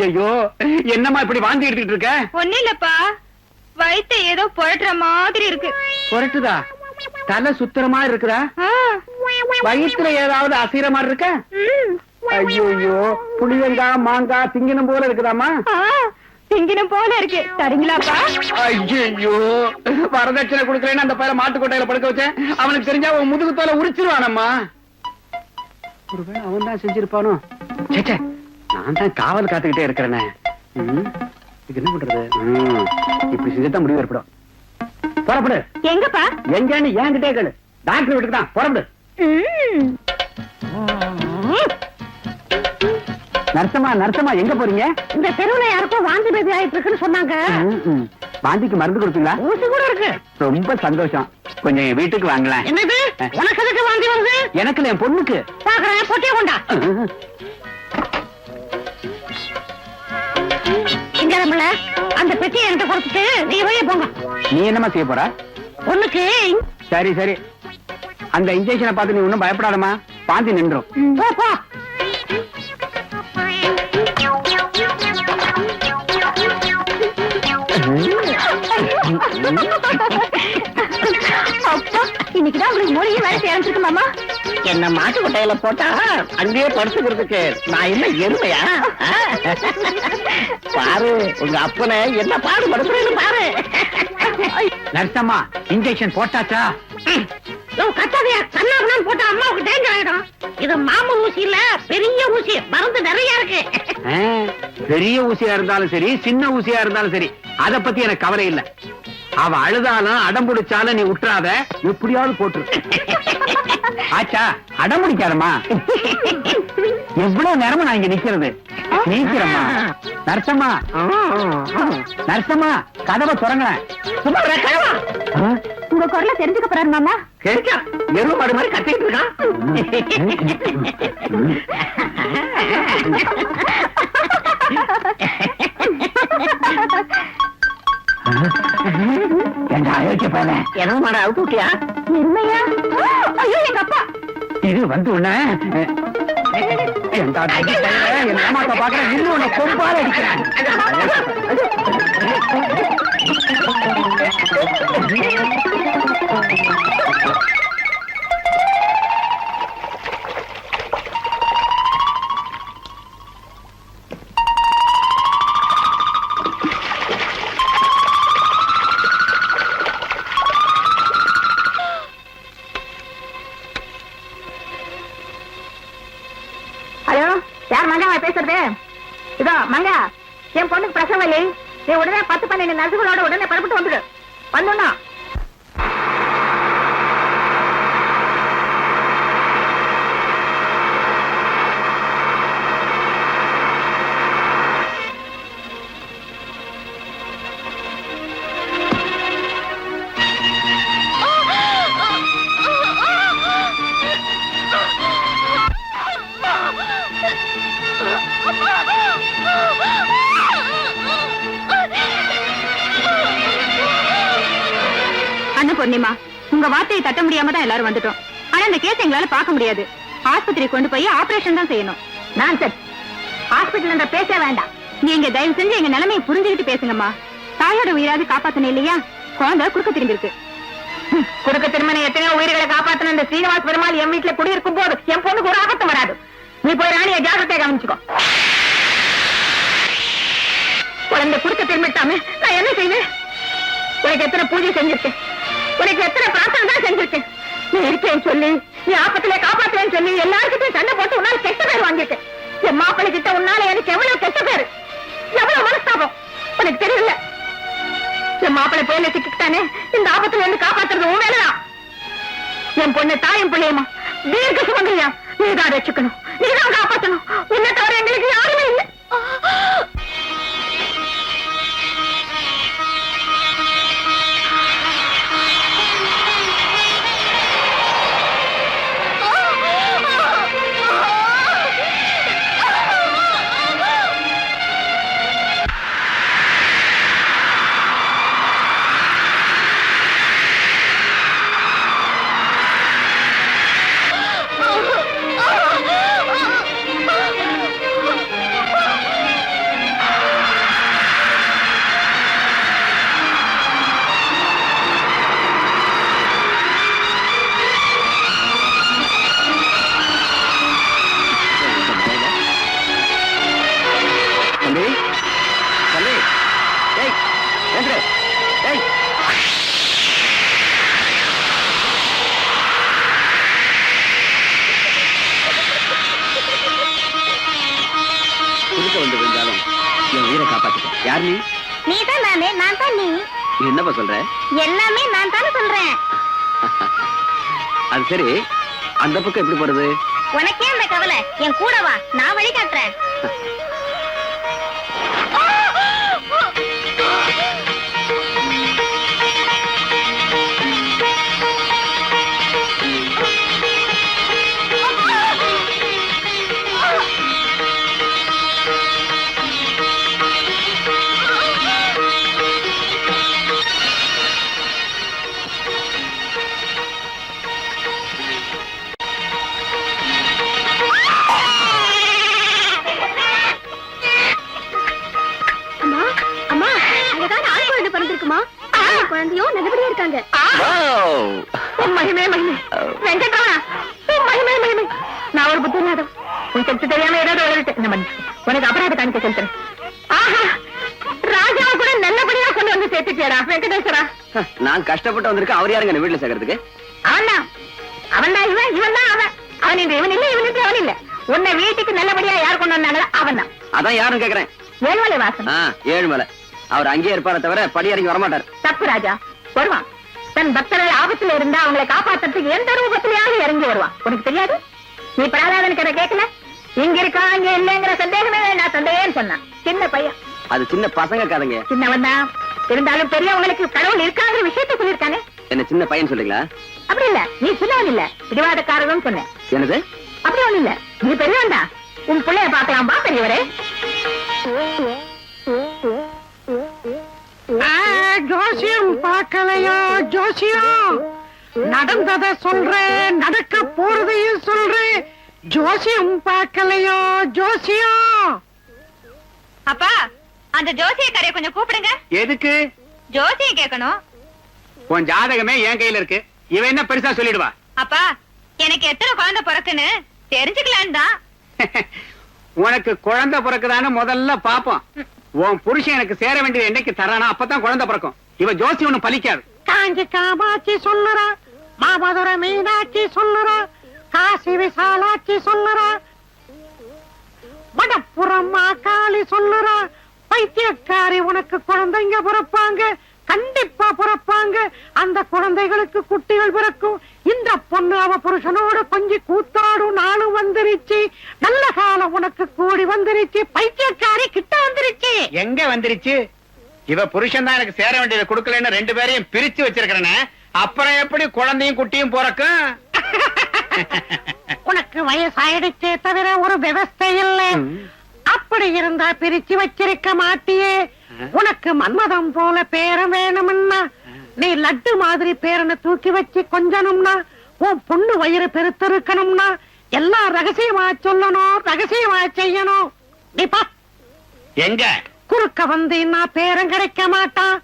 ஐயோ, என்னம்மா இப்படி வாந்தி எடுத்துட்டு இருக்க? ஒண்ணு இல்லப்பா, வயித்தை ஏதோ புரட்டுற மாதிரி இருக்கு. புரட்டுதா? தலை சுத்துற மாதிரி இருக்குதா? வயிற்றுல ஏதாவது அசைற மாதிரி இருக்க? ஐயோ, புளிவெங்காய் மாங்காய் திங்கினம் போல இருக்குதாமா? திங்கினம் போல இருக்கு. சரிங்களாப்பா? ஐயோ, வரதட்சணை கொடுக்கலன்னு அந்த பையனை மாட்டுக்கொட்டையில படுக்க வச்சேன். அவனுக்கு தெரிஞ்சா அவன் முதுகு தோலை உரிச்சிருவானம்மா. ஒருவேளை அவன் தான் செஞ்சிருப்பானோ? சேச்சே, நான் தான் காவல் காத்துக்கிட்டே இருக்கிறேனே. இது என்ன பண்றது? இப்படி செஞ்சுதான் முடிவு ஏற்படும். புறப்படு. எங்கப்பா? எங்கன்னு என்கிட்டே கேளு. டாக்டர் வீட்டுக்கு தான். புறப்படு. நர்சமா எங்க போறீங்க? இந்த தெருவுல யாருக்கும் வாந்தி பேதி ஆயிட்டு இருக்குன்னு சொன்னாங்க. வாந்திக்கு மருந்து கொடுத்தீங்களா? ஊசி கூட இருக்கு. ரொம்ப சந்தோஷம். கொஞ்சம் என் வீட்டுக்கு வாங்கலாம். என்னது? உனக்கு எதுக்கு வாந்தி வருது? எனக்கு என் பொண்ணுக்கு. பாக்குறேன், பொட்டிய கொண்டா. சிங்காரம்ல, அந்த பெட்டியை என்கிட்ட கொடுத்துட்டு நீ வெளியே போங்க. நீ என்னமா செய்ய போற? பொண்ணுக்கு. சரி சரி, அந்த இன்ஜெக்ஷனை பார்த்து நீ ஒன்னும் பயப்படாதமா, வாந்தி நின்றும். போ போ. அப்பா, இன்னைக்குதான் உங்களுக்கு மூலிகை வேலை செய்ய ஆரம்பிச்சிருக்கு மாமா. என்ன மாட்டு கொட்டையில போட்டா அங்கேயே படுத்துக்கிறதுக்கு நான் என்ன எருமையா? பாரு உங்க அப்பனை என்ன பாடுபடுத்துறேன்னு பாரு. நர்சம்மா இன்ஜெக்ஷன் போட்டாச்சா? கத்தாதையா கண்ணாபுரம் போட்டா அம்மாவுக்கு டேஞ்சர் ஆயிடும். இது மாமூல் ஊசி இல்ல, பெரிய ஊசி, மருந்து நிறைய இருக்கு. பெரிய ஊசியா இருந்தாலும் சரி சின்ன ஊசியா இருந்தாலும் சரி அத பத்தி எனக்கு கவலை இல்ல. அவ அழுதாலும் அடம் பிடிச்சாலும் நீ விட்டுறாத, எப்படியாவது போட்டுரு. ஆச்சா அடம் பிடிக்காதம்மா. எவ்வளவு நேரமா நான் இங்க நிக்கிறது? நீக்கிறம்மா. நர்சம்மா நர்சம்மா கதவை திறங்க. உங்க குரலை தெரிஞ்சுக்க போறாரு மாமா. கேட்டா எருவு மாடு மாதிரி கத்திட்டு இருக்கான். எங்க அயோக்கிய பையன எருவு மாடு அவுத்து விட்டியா? எருமையா? ஐயோ எங்க அப்பா. இது வந்து உன்ன என் ஏமாத்த பாக்குறேன். இன்னும் உன்னை கொம்பால அடிக்கிறேன். ஹலோ, யார் மங்காவா பேசுறது? இதோ மங்கா, என் பொண்ணுக்கு பிரசவம் இல்லை. நீ உடனே 10-12 நர்சுகளோட உடனே புறப்பட்டு வந்துடு. வந்துடா. பூர்ணிமா, உங்க வார்த்தையை தட்ட முடியாம தான் எல்லாரும் வந்துட்டோம். ஆனா இந்த கேஸ் எங்களால பார்க்க முடியாது. ஆஸ்பத்திரி கொண்டு போய் ஆபரேஷன் தான் செய்யணும். நான் சார் ஹாஸ்பிட்டல் என்ற பேச வேண்டாம். நீங்க தயவு செஞ்சு எங்க நிலைமையை புரிஞ்சுக்கிட்டு பேசுங்கம்மா. தாயோட உயிராது காப்பாத்தணும் இல்லையா? குழந்தை குறுக்க திரும்பி இருக்கு. குறுக்க திருமணம் எத்தனையோ உயிர்களை காப்பாத்தின இந்த ஸ்ரீனிவாஸ் பெருமாள் என் வீட்டுல குடியிருக்கும் போது என் பொண்ணுக்கு ஒரு ஆபத்து வராது. நீ போய் ராணியை ஜாகிரதையா கவனிச்சுக்கோ. குழந்தை குறுக்க திரும்பிட்டாமே நான் என்ன செய்வேன்? உனக்கு எத்தனை பூஜை செஞ்சிருக்கேன், உனக்கு எத்தனை பிரார்த்தனை தான் செஞ்சிருக்கேன். நீ இருக்கேன்னு சொல்லி, நீ ஆபத்திலே காப்பாத்துறேன்னு சொல்லி எல்லாருக்கிட்டையும் சண்டை போட்டு உன்னால கெட்ட பேர் வாங்கியிருக்கேன். என் மாப்பிள்ளை கிட்ட உன்னால எனக்கு எவ்வளவு கெட்ட பேரு, எவ்வளவு மனஸ்தாபம் உனக்கு தெரியல. என் மாப்பிள்ளை போயில சிக்கிட்டானே, இந்த ஆபத்துல இருந்து காப்பாத்துறது உன் வேலைதான். என் பொண்ணு தாயும் பிள்ளையமா தீர்க்க சுமங்கலியா, நீதான் ரட்சிக்கணும், நீதான் காப்பாற்றணும். உன்னை தவிர எங்களுக்கு யாருமே இல்லை. யார் நீ? நீதான் நானே, நான் தான் நீ. என்னப்பா சொல்ற? எல்லாமே நான் தானே சொல்றேன். அது சரி, அந்த பக்கம் எப்படி போறது? உனக்கே அந்த கவலை, என் கூட வா, நான் வழி காட்டுறேன். குழந்தையும் நல்லபடியா இருக்காங்க. மகிமே மகிமே வெங்கட்ரமணா, மகிமே மகிமே. நான் ஒரு புத்திநாதம் உன் சக்தி தெரியாம ஏதாவது உழைத்து இந்த மனுஷன் உனக்கு அபராத காணிக்க செலுத்துறேன். ஆஹா, ராஜாவை கூட நல்லபடியா கொண்டு வந்து சேர்த்துட்டியடா வெங்கடேஸ்வரா. நான் கஷ்டப்பட்டு வந்திருக்கேன். அவர் யாருங்க என்ன வீட்டுல சேர்க்கறதுக்கு? அவன்தான் அவன்தான் இவன், இவன் தான் அவன். அவன் இன்று இவன் இல்ல, இவன் இன்று அவன் இல்ல. உன்னை வீட்டுக்கு நல்லபடியா யார் கொண்டு வந்தாங்களோ அவன் தான். அதான் யாரும் கேக்குறேன். ஏழுமலை வாசன். ஏழுமலை. அவர் அங்கேயே இருப்பார தவிர படி இறங்கி வரமாட்டார். தப்பு ராஜா, வருவான். தன் பக்தர்கள் ஆபத்துல இருந்தா அவங்களை காப்பாத்துறதுக்கு எந்த ரூபத்திலேயாவது இறங்கி வருவான். உனக்கு தெரியாது? நீ பிரகலாதனுக்கு என்ன கேட்கல? இங்க இருக்கா இங்க இல்லங்கிற சந்தேகமே நான் சந்தேகம்னு சொன்னான். சின்ன பையன். அது சின்ன பசங்க கதைங்க. சின்னவன் தான் இருந்தாலும் பெரியவங்களுக்கு கடவுள் இருக்காங்கிற விஷயத்தை சொல்லியிருக்கானே. என்ன சின்ன பையன் சொல்றீங்களா? அப்படி இல்ல, நீ சின்னவன் இல்ல, பிடிவாதக்காரரும் சொன்னேன். என்னது? அப்படி ஒண்ணு இல்ல, நீ பெரியவன் தான். உன் பிள்ளைய பாக்கலாம்பா பெரியவரே. ஜோசியம் பார்க்கலையா? ஜோசியம் நடந்தத சொல்றேன், நடக்க போறதையும் சொல்றேன். ஜோசியம் பார்க்கலையா? ஜோசியம். அப்பா, அந்த ஜோசியக்காரைய கொஞ்சம் கூப்பிடுங்க. எதுக்கு? ஜோசியம் கேட்கணும். உன் ஜாதகமே என் கையில இருக்கு. இவன் என்ன பெருசா சொல்லிடுவா? அப்பா, எனக்கு எத்தனை குழந்தை பிறக்குன்னு தெரிஞ்சுக்கலான்னு தான். உனக்கு குழந்தை பிறக்குதான்னு முதல்ல பாப்போம். உன் புருஷன் எனக்கு சேர வேண்டியது என்னைக்கு தரானா அப்பதான் குழந்தை பிறக்கும். இவ ஜோசி ஒண்ணு பலிக்காது. காஞ்சி காமாட்சி சொல்லுறா, மாமதுரை மீனாட்சி சொல்லுறா, காசி விசாலாட்சி சொல்லுறா, மடப்புறம் மாகாளி சொல்லுறா, பைத்தியக்காரி உனக்கு குழந்தைங்க பிறப்பாங்க, கண்டிப்பா பிறப்பாங்க. அந்த குழந்தைகளுக்கு குட்டிகள் பிறக்கும். இந்த பொண்ணு அவ புருஷனோட கொஞ்சி கூத்தாடும் நாளும் வந்துருச்சு. நல்ல காலம் உனக்கு கூடி வந்துருச்சு. பைத்தியக்காரி கிட்ட வந்துருச்சு. எங்க வந்துருச்சு? இவ புருஷன் தான் எனக்கு சேர வேண்டியதை கொடுக்கலன்னு ரெண்டு பேரையும் பிரிச்சு வச்சிருக்கிறேன்னு. அப்புறம் எப்படி குழந்தையும் குட்டியும் பிறக்கும்? உனக்கு வயசாயிடுச்சே தவிர ஒரு விவஸ்தை இல்லை. அப்படி இருந்தா பிரிச்சு வச்சிருக்க மாட்டியே. உனக்கு மன்மதம் போல பேரம் வேணும்னா, நீ லட்டு மாதிரி பேரனை தூக்கி வச்சு கொஞ்சணும்னா, உன் பொண்ணு வயிறு பெருத்திருக்கணும்னா எல்லாம் ரகசியமா சொல்லணும், ரகசியமா செய்யணும். நீ பா எங்க குறுக்க வந்து நான் பேரம் கிடைக்க மாட்டான்.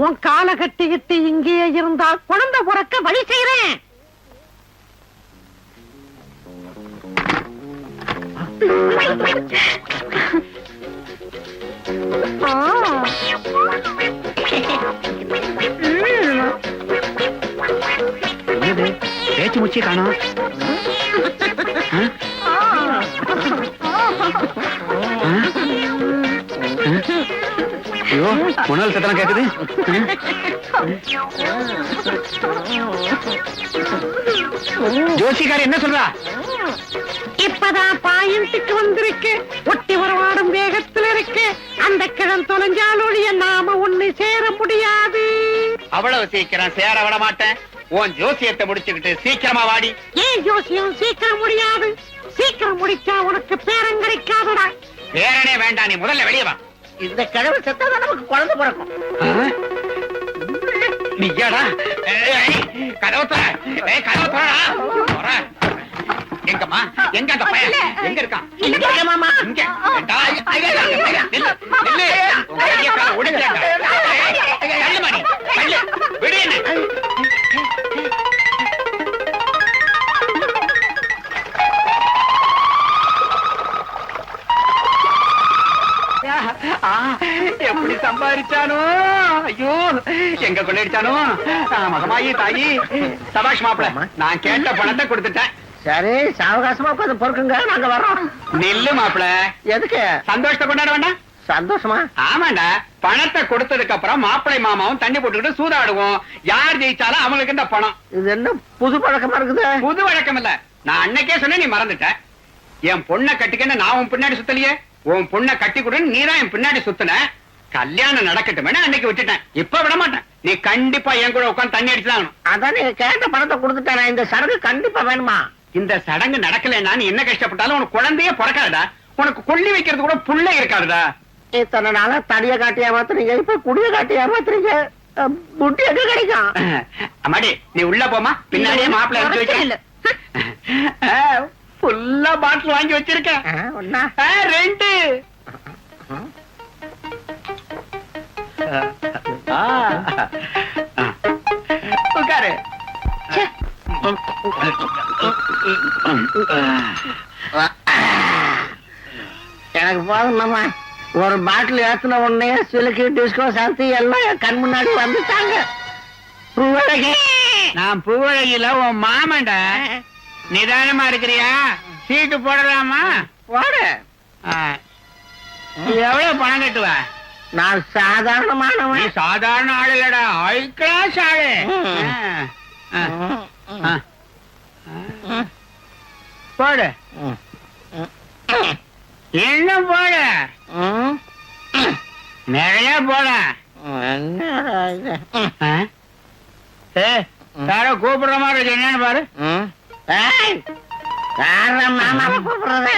உன் காலை கட்டிக்கிட்டு இங்கேயே இருந்தா குழந்தை பிறக்க வழி செய்யறேன். பேச்சு முச்சி காணோம். ஐயோ, முன்னாள் சத்தம் கேக்குது. ஜோசிகாரி என்ன சொல்றா? இப்பதான் பாயிண்ட்டுக்கு வந்திருக்கு. ஒட்டி வரவாடும் வேகத்துல இருக்கு. அந்த கிழம் தொலைஞ்சாலொழிய நாம ஒண்ணு சேர முடியாது. அவ்வளவு சீக்கிரம் சேர விட மாட்டேன். உன் ஜோசியத்தை முடிச்சுக்கிட்டு சீக்கிரமா வாடி. ஏன் ஜோசியம் சீக்கிரம் முடியாது? சீக்கிரம் முடிச்சா உனக்கு பேரம் கிடைக்காதுடா. பேரனே வேண்டாம், நீ முதல்ல வெளியே வா. இந்த கிழமை செத்தாதான் நமக்கு குழந்தை பிறக்கும். நீயாடா? கதவு தர, கதவு தரடா. எங்கம்மா, எங்க அந்த பையன் எங்க இருக்கான்? இங்க மாமா. இங்க. நில்லு, நில்லு. உங்க கையை காலை ஒடிச்சாங்க. தள்ளுமா நீ, தள்ளு. விடு என்ன. எப்படி சம்பாதிச்சானோ? ஐயோ, எங்க கொள்ளையடிச்சானோ? மகமாயி தாயி, சபாஷ் மாப்பிள்ள, நான் கேட்ட பணத்தை கொடுத்துட்டேன். சரி, சாவகாசமா உட்காந்து பொறுக்குங்க, நாங்க வர்றோம். நில்லு மாப்பிள்ள. எதுக்கு? சந்தோஷத்தை கொண்டாட வேண்டாம்? சந்தோஷமா? ஆமாண்டா, பணத்தை கொடுத்ததுக்கு அப்புறம் மாப்பிள்ளை மாமாவும் தண்ணி போட்டுக்கிட்டு சூதாடுவோம். யார் ஜெயிச்சாலும் அவங்களுக்கு இந்த பணம். இது என்ன புது பழக்கமா இருக்குது? புது வழக்கம் இல்ல, நான் அன்னைக்கே சொன்னேன், நீ மறந்துட்ட. என் பொண்ணை கட்டிக்கன்னு நான் உன் பின்னாடி சுத்தலையே. உன் பொண்ணை கட்டி கொடுன்னு நீதான் என் பின்னாடி சுத்தின. கல்யாணம் நடக்கட்டும் அன்னைக்கு விட்டுட்டேன், இப்ப விட மாட்டேன். நீ கண்டிப்பா என் கூட உட்காந்து தண்ணி அடிச்சுதான். அதான் நீங்க கேட்ட பணத்தை கொடுத்துட்டேன். இந்த சடங்கு கண்டிப்பா வேணுமா? இந்த சடங்கு நடக்கலன்னா நீ என்ன கஷ்டப்பட்டாலும் உனக்கு குழந்தையே பிறக்காதுடா. உனக்கு கொல்லி வைக்கிறது கூட புள்ள இருக்காதுடா. இத்தனை நாளா தடிய காட்டி ஏமாத்துறீங்க, இப்ப குடிய காட்டி ஏமாத்துறீங்க. புட்டி எங்க கிடைக்கும்? அம்மாடி, நீ உள்ள போமா, பின்னாடியே மாப்பிள்ளை எடுத்து வைக்க. ஃபுல்லா பாட்டில் வாங்கி வச்சிருக்கேன். ஒண்ணா? 2. எனக்கு போதும் மாமா. ஒரு பாட்டில் ஏத்துன உடனே சிலுக்கு டிஸ்கோ சாந்தி எல்லாம் என் கண் முன்னாடி வந்துட்டாங்க. பூவழகி, நான் பூவழகில உன் மாமன்டா. நிதானமா இருக்கிறியா? சீட்டு போடலாமா? போடு. எவ்வளவு பணம் கட்டுவ? நான் சாதாரணமானவன். நீ சாதாரண ஆள் இல்லடா, ஹை கிளாஸ் ஆளு. போடு. என்ன போடு? நிறைய போட. யாரோ கூப்பிடுற மாதிரி இருக்கு, என்னன்னு பாரு. மாமாவை கூப்பிடுறது.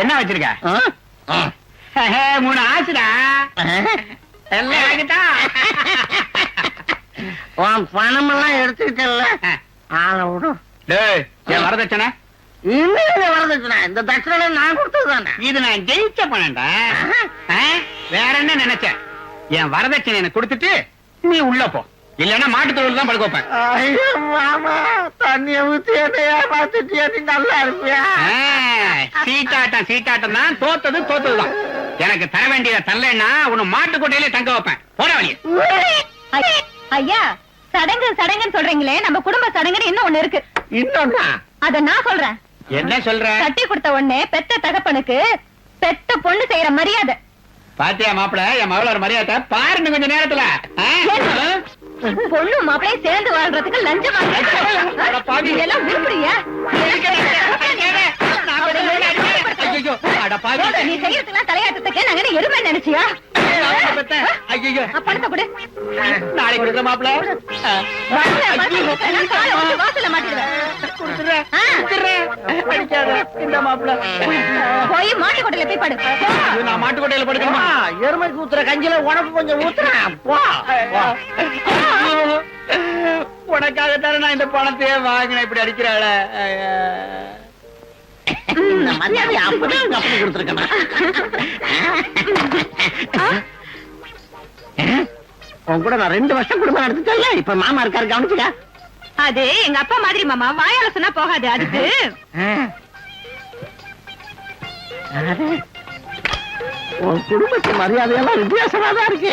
என்ன வச்சிருக்க? 3 ஆச்சுடா. உன் பணம் எல்லாம் எடுத்துக்கிட்டல, ஆளை விடு. என் வரதட்சணை இன்னும் வரதட்சணை. இந்த தட்சணை நான் கொடுத்ததுதானே. இது நான் ஜெயிச்ச பணம்டா. வேற என்ன நினைச்ச? என் வரதட்சணை எனக்கு கொடுத்துட்டு நீ உள்ள போ, இல்லன்னா மாட்டு தொழில் தான் படுக்க வைப்பேன். ஐயோ மாமா, தண்ணிய ஊத்தி என்னையா பார்த்துட்டியா? நீ நல்லா இருப்பியா? சீட்டாட்டம் தான். தோத்ததுதான். எனக்கு தர வேண்டியதை தரலன்னா உன்னை மாட்டு கொட்டையிலே தங்க வைப்பேன். போற வழியே. ஐயா, சடங்குன்னு சொல்றீங்களே, நம்ம குடும்ப சடங்குன்னு இன்னும் ஒண்ணு இருக்கு. இன்னொன்னா? அத நான் சொல்றேன். என்ன சொல்ற? கட்டி கொடுத்த உடனே பெத்த தகப்பனுக்கு பெத்த பொண்ணு செய்யற மரியாதை. பாத்தியா மாப்பிள, என் மகளோட மரியாதை பாருங்க கொஞ்ச நேரத்துல. பொண்ணு மாப்பிளையும் சேர்ந்து வாழ்றதுக்கு லஞ்சம் எல்லாம் விரும்புறியா? நீ செய்யறதுலாம் தலையாட்டத்துக்கு நாங்க எருமை நினைச்சியா? பணத்தை கொடு. நாளைக்கு கொடுக்குற மாப்பிள. வாசல மாட்டிடுவேன். இந்த மாப்பிள போய் மாட்டுக்கொட்டையில போய் படு. நான் மாட்டுக்கொட்டையில படுக்கணுமா? எருமைக்கு ஊத்துற கஞ்சில உனக்கு கொஞ்சம் ஊத்துறேன். உனக்காகத்தானே நான் இந்த பணத்தையே வாங்கினேன். இப்படி அடிக்கிறாள. இந்த மரியாதை அப்பதான் அப்படி கொடுத்துருக்கேன். உன் கூட நான் 2 வருஷம் குடும்பம் நடத்திட்டேன். இப்ப மாமா இருக்காரு, கவனிச்சுக்க. அது எங்க அப்பா மாதிரி மாமா, வாயால சொன்னா போகாது. அதுக்கு உன் குடும்பத்து மரியாதையெல்லாம் வித்தியாசமா தான் இருக்கு.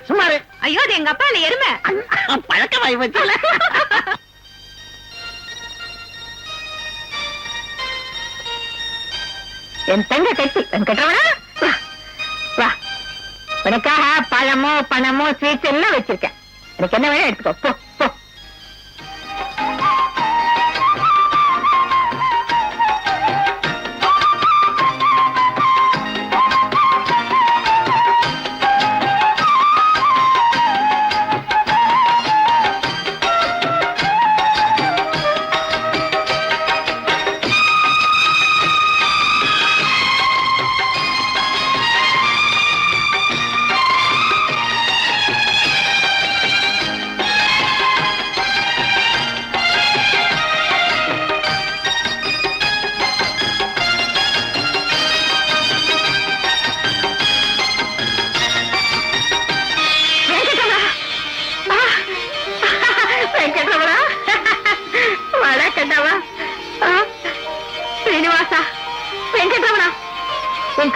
சுமாரு. ஐயோ, அது எங்க அப்பா இல்ல, எருமை. பழக்கமாயி வச்சுல. என் தங்க கட்டி கட்டவனா? வா, உனக்காக பழமோ பணமோ ஸ்வீட்ஸ் எல்லாம் வச்சிருக்கேன். எனக்கு என்ன வேணும் எடுத்துக்கோ. போ போ.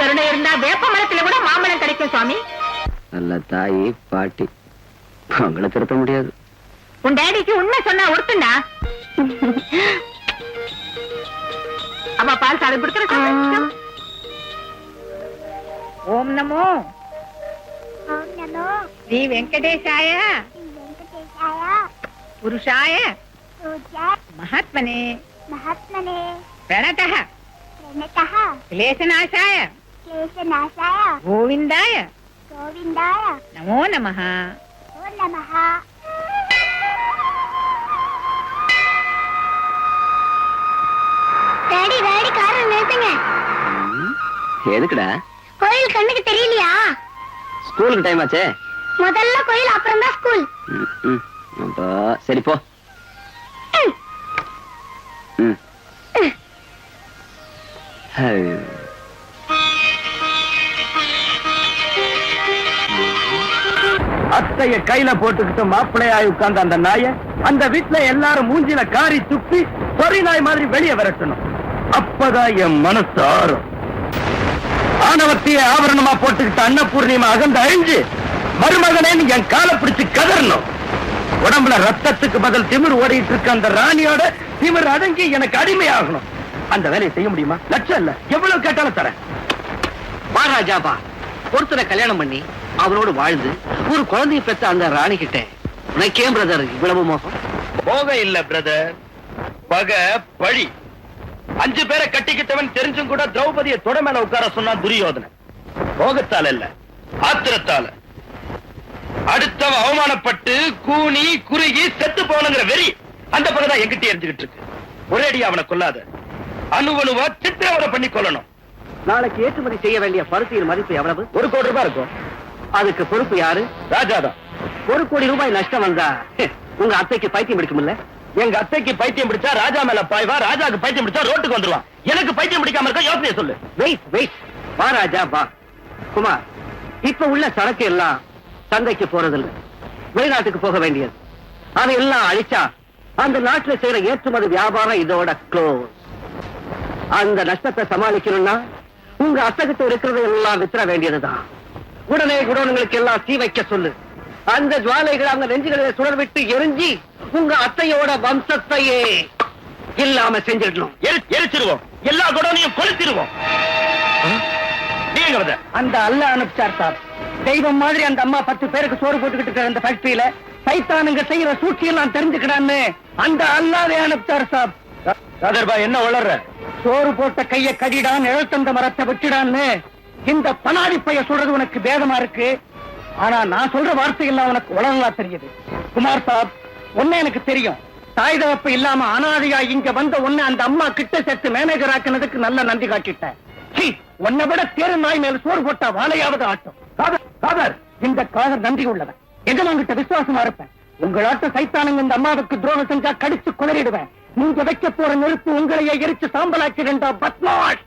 கருணை இருந்தா வேப்ப மரத்துல கூட மாம்பழம் கிடைக்கும் சுவாமி. நல்ல தாயி பாட்டி, உங்களை திருத்த முடியாது. உன் டேடிக்கு உண்மை சொன்னா ஒருத்தண்டா. அம்மா பால் சாதம் கொடுக்கற. ஓம் நமோ ஸ்ரீ வெங்கடேசாய புருஷாய மகாத்மனே பிரணதः क्लेशनाशाय गोविंदाय नमो नमः. டாடி டாடி காரை நிறுத்துங்க. எதுக்குடா? கோயில் கண்ணுக்கு தெரியலையா? ஸ்கூலுக்கு டைம் ஆச்சே. முதல்ல கோயில், அப்புறம் தான் ஸ்கூல். அப்போ சரி போ. அத்தைய கையில போட்டுக்கிட்டு மாப்பிள்ளையாய் உட்கார்ந்த அந்த நாய அந்த வீட்டுல எல்லாரும் மூஞ்சில காரி துப்பி சொறி நாய் மாதிரி வெளியே விரட்டணும். அப்பதான் என் மனசு ஆறும். ஆணவத்தைய ஆவரணமா போட்டுக்கிட்டு அன்னபூர்ணிமா அகந்த அழிஞ்சு மருமகனேன்னு என் காலை பிடிச்சு கதறணும். உடம்புல ரத்தத்துக்கு பதில் திமிர் ஓடிட்டு இருக்க அந்த ராணியோட திமிர் அடங்கி எனக்கு அடிமையாகணும். அந்த வேலையை செய்ய முடியுமா? லட்சம் இல்ல, எவ்வளவு கேட்டாலும் தரேன். வா ராஜா வா. ஒருத்தரை கல்யாணம் பண்ணி அவரோடு வாழ்ந்து ஒரு குழந்தையை பெற்ற அந்த ராணி கிட்ட உனக்கே பிரதர் இவ்வளவு மோகம்? போக இல்ல பிரதர், பக பழி. 5 பேரை கட்டிக்கிட்டவன் தெரிஞ்சும் கூட திரௌபதியை தொட மேல உட்கார சொன்னா துரியோதனன். போகத்தால இல்ல, ஆத்திரத்தால. அடுத்தவ அவமானப்பட்டு கூனி குறுகி செத்து போனுங்கிற வெறி அந்த பகதான் எங்கிட்ட எரிஞ்சுக்கிட்டு இருக்கு. ஒரேடி அவனை கொல்லாத, அணுவணுவா சித்திரவதை பண்ணி கொள்ளணும். நாளைக்கு ஏற்றுமதி செய்ய வேண்டிய பருத்தியின் மதிப்பு எவ்வளவு? 1 கோடி ரூபாய் இருக்கும். அதுக்கு பொறுப்பு யாரு? ராஜாதான். 1 கோடி ரூபாய் நஷ்டம் வந்தா உங்க அத்தைக்கு பைத்தியம் பிடிக்கும்ல? எங்க அத்தைக்கு பைத்தியம் பிடிச்சா ராஜா மேல பாய்வா, ராஜாக்கு பைத்தியம் பிடிச்சா ரோட்டுக்கு வந்துருவான். எனக்கு பைத்தியம் பிடிக்காம இருக்க யோசனையை சொல்லு. Wait wait. வா ராஜா வா. குமார், இப்ப உள்ள சரக்கு எல்லாம் சந்தைக்கு போறதில்ல, வெளிநாட்டுக்கு போக வேண்டியது. அதையெல்லாம் அழிச்சா அந்த நாட்டுல செய்யற ஏற்றுமதி வியாபாரம் இதோட க்ளோஸ். அந்த நஷ்டத்தை சமாளிக்கணும்னா உங்க அத்தகத்தை இருக்கிறத எல்லாம் வித்துற வேண்டியதுதான். உடனே குடோன்களுக்கு எல்லாம் தீ வைக்க சொல்லு. அந்த ஜுவாலைகள் அவங்க நெஞ்சுகளை சுடர் விட்டு எரிஞ்சி உங்க அத்தையோட வம்சத்தையே இல்லாம செஞ்சிடணும். எரிச்சிருவோம், எல்லா குடோனையும் கொளுத்திடுவோம். நீங்க வந்த அந்த அல்ல அனுப்பிச்சார் சார். தெய்வம் மாதிரி அந்த அம்மா 10 பேருக்கு சோறு போட்டுக்கிட்டு இருக்கிற அந்த ஃபேக்டரியில சைத்தானுங்க செய்யற சூழ்ச்சியெல்லாம் தெரிஞ்சுக்கிறான்னு அந்த அல்லாவே அனுப்பிச்சார் சார். ராதர்பா என்ன வளர்ற? சோறு போட்ட கைய கடிடான், எழுத்தந்த மரத்தை வச்சிடான்னு இந்த பனாடி பைய சொல்றது உனக்கு வேதமா இருக்கு. ஆனா நான் சொல்ற வார்த்தையெல்லாம் உனக்கு உலகங்களா தெரியுது. குமார் சாப், ஒண்ணு எனக்கு தெரியும். தாய் தகப்பு இல்லாம அனாதையா இங்க வந்த ஒண்ணு அந்த அம்மா கிட்ட சேர்த்து மேனேஜர் ஆக்கினதுக்கு நல்ல நன்றி காட்டிட்டேன். உன்னை விட தேரு நாய் மேல சோறு போட்டா வாழையாவது ஆட்டம். காதர், இந்த காதர் நன்றி உள்ளவன். எஜமான்கிட்ட விசுவாசமா இருப்பேன். உங்களாட்ட சைத்தானுங்க இந்த அம்மாவுக்கு துரோகம் செஞ்சா கடிச்சு குளறிடுவேன். நீங்க வைக்க போற நெருப்பு உங்களையே எரிச்சு சாம்பலாக்கிடுண்டா பத்மாஷ்.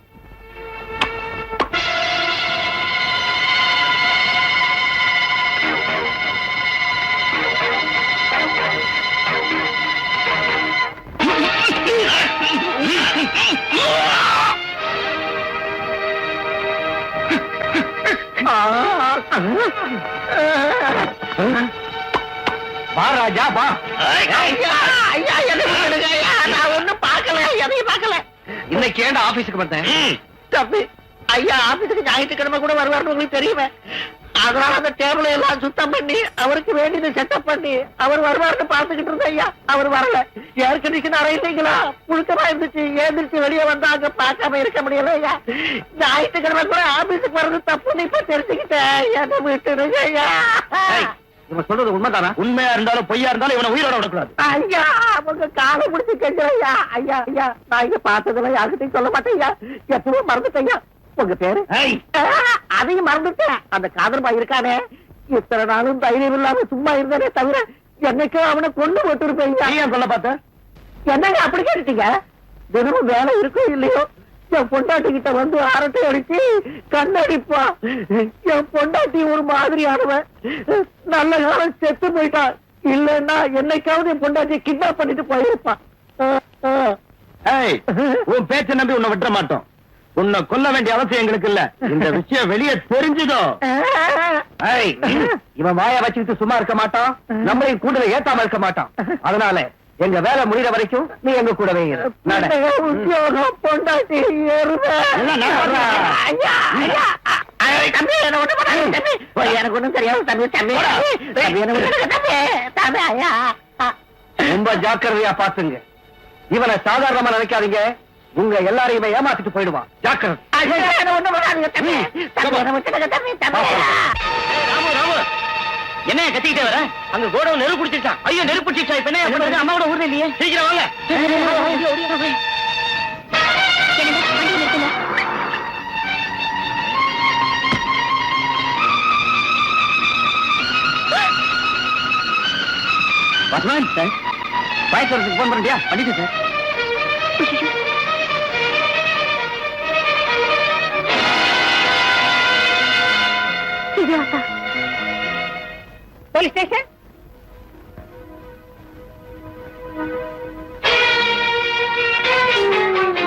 வா ராஜா வா. நான் ஒண்ணும் பார்க்கல, எதையும் பார்க்கல. இன்னைக்கு ஏன்டா ஆபீஸுக்கு வந்தேன்? தம்பி, ஐயா ஆபீஸுக்கு ஞாயிற்றுக்கிழமை கூட வருவார்னு உங்களுக்கு தெரியுமே. அதனால அந்த டேபிளை எல்லாம் சுத்தம் பண்ணி அவருக்கு வேண்டியது செட்டப் பண்ணி அவர் வருவார்னு பார்த்துக்கிட்டு இருந்தேன். ஐயா அவர் வரல. ஏர் கண்டிஷன் அறை இல்லைங்களா, புழுக்கமா இருந்துச்சு. ஏந்திரிச்சு வெளியே வந்தாங்க, பார்க்காம இருக்க முடியல. ஐயா ஞாயிற்றுக்கிழமை கூட ஆபீஸுக்கு வர்றது தப்புன்னு இப்ப தெரிஞ்சுக்கிட்டேன். என்ன விட்டுடுங்க ஐயா. இவன் சொல்றது உண்மைதானா? உண்மையா இருந்தாலும் பொய்யா இருந்தாலும் இவனை உயிரோட விடக்கூடாது. ஐயா அவங்க காலை முடிச்சு கேட்கிறேன். ஐயா ஐயா ஐயா நான் இங்க பார்த்ததெல்லாம் யாருக்கிட்டையும் சொல்ல மாட்டேன். ஐயா எப்பவும் மறந்துட்டேன். உங்க பேரு? அதையும் மறந்துட்டேன். அந்த காதர்பாய் இருக்கானே, இத்தனை நாளும் தைரியம் இல்லாம சும்மா இருந்ததே தவிர என்னைக்கு அவனை கொண்டு போட்டுருப்பேன். சொல்ல பார்த்த என்னங்க அப்படி கேட்டீங்க? தினமும் வேலை இருக்கோ இல்லையோ என் பொண்டாட்டி கிட்ட வந்து அரட்டை அடிச்சு கண்ணடிப்பா. என் பொண்டாட்டி ஒரு மாதிரியானவன். நல்ல காலம் செத்து போயிட்டான். இல்லன்னா என்னைக்காவது என் பொண்டாட்டியை கிட்னாப் பண்ணிட்டு போயிருப்பான். உன் பேச்ச நம்பி உன்னை விட்டுற மாட்டோம். உன்னை கொல்ல வேண்டிய அவசியம் எங்களுக்கு இல்ல. இந்த விஷயம் வெளியே தெரிஞ்சதோ இவன் வாய வச்சுக்கிட்டு சும்மா இருக்க மாட்டான், நம்மளையும் கூட ஏத்தாம இருக்க மாட்டான். அதனால எங்க வேலை முடிகிற வரைக்கும் நீ எங்க கூடவே இரு. நட. உத்தியோகம் பொண்டாட்டி எனக்கு ஒண்ணும் தெரியாது தம்பி. தம்பி தம்பி ஐயா ரொம்ப ஜாக்கிரதையா பாத்துங்க. இவனை சாதாரணமா நினைக்காதீங்க, உங்க எல்லாரையுமே ஏமாத்திட்டு போயிடுவான். ஜாக்கிரதை. என்ன கத்திக்கிட்டே வர? அங்க கோடவுன் நெருப்பு பிடிச்சிருச்சான். ஐயோ நெருப்பு பிடிச்சிருச்சா? இப்ப என்ன அம்மாவோட ஊர்ல இல்லையே? சீக்கிரம் வாங்க. பத்மான் சார், பயத்துறதுக்கு போன் பண்ணியா? பண்ணிட்டு சார். இடியாத்தா. Police station.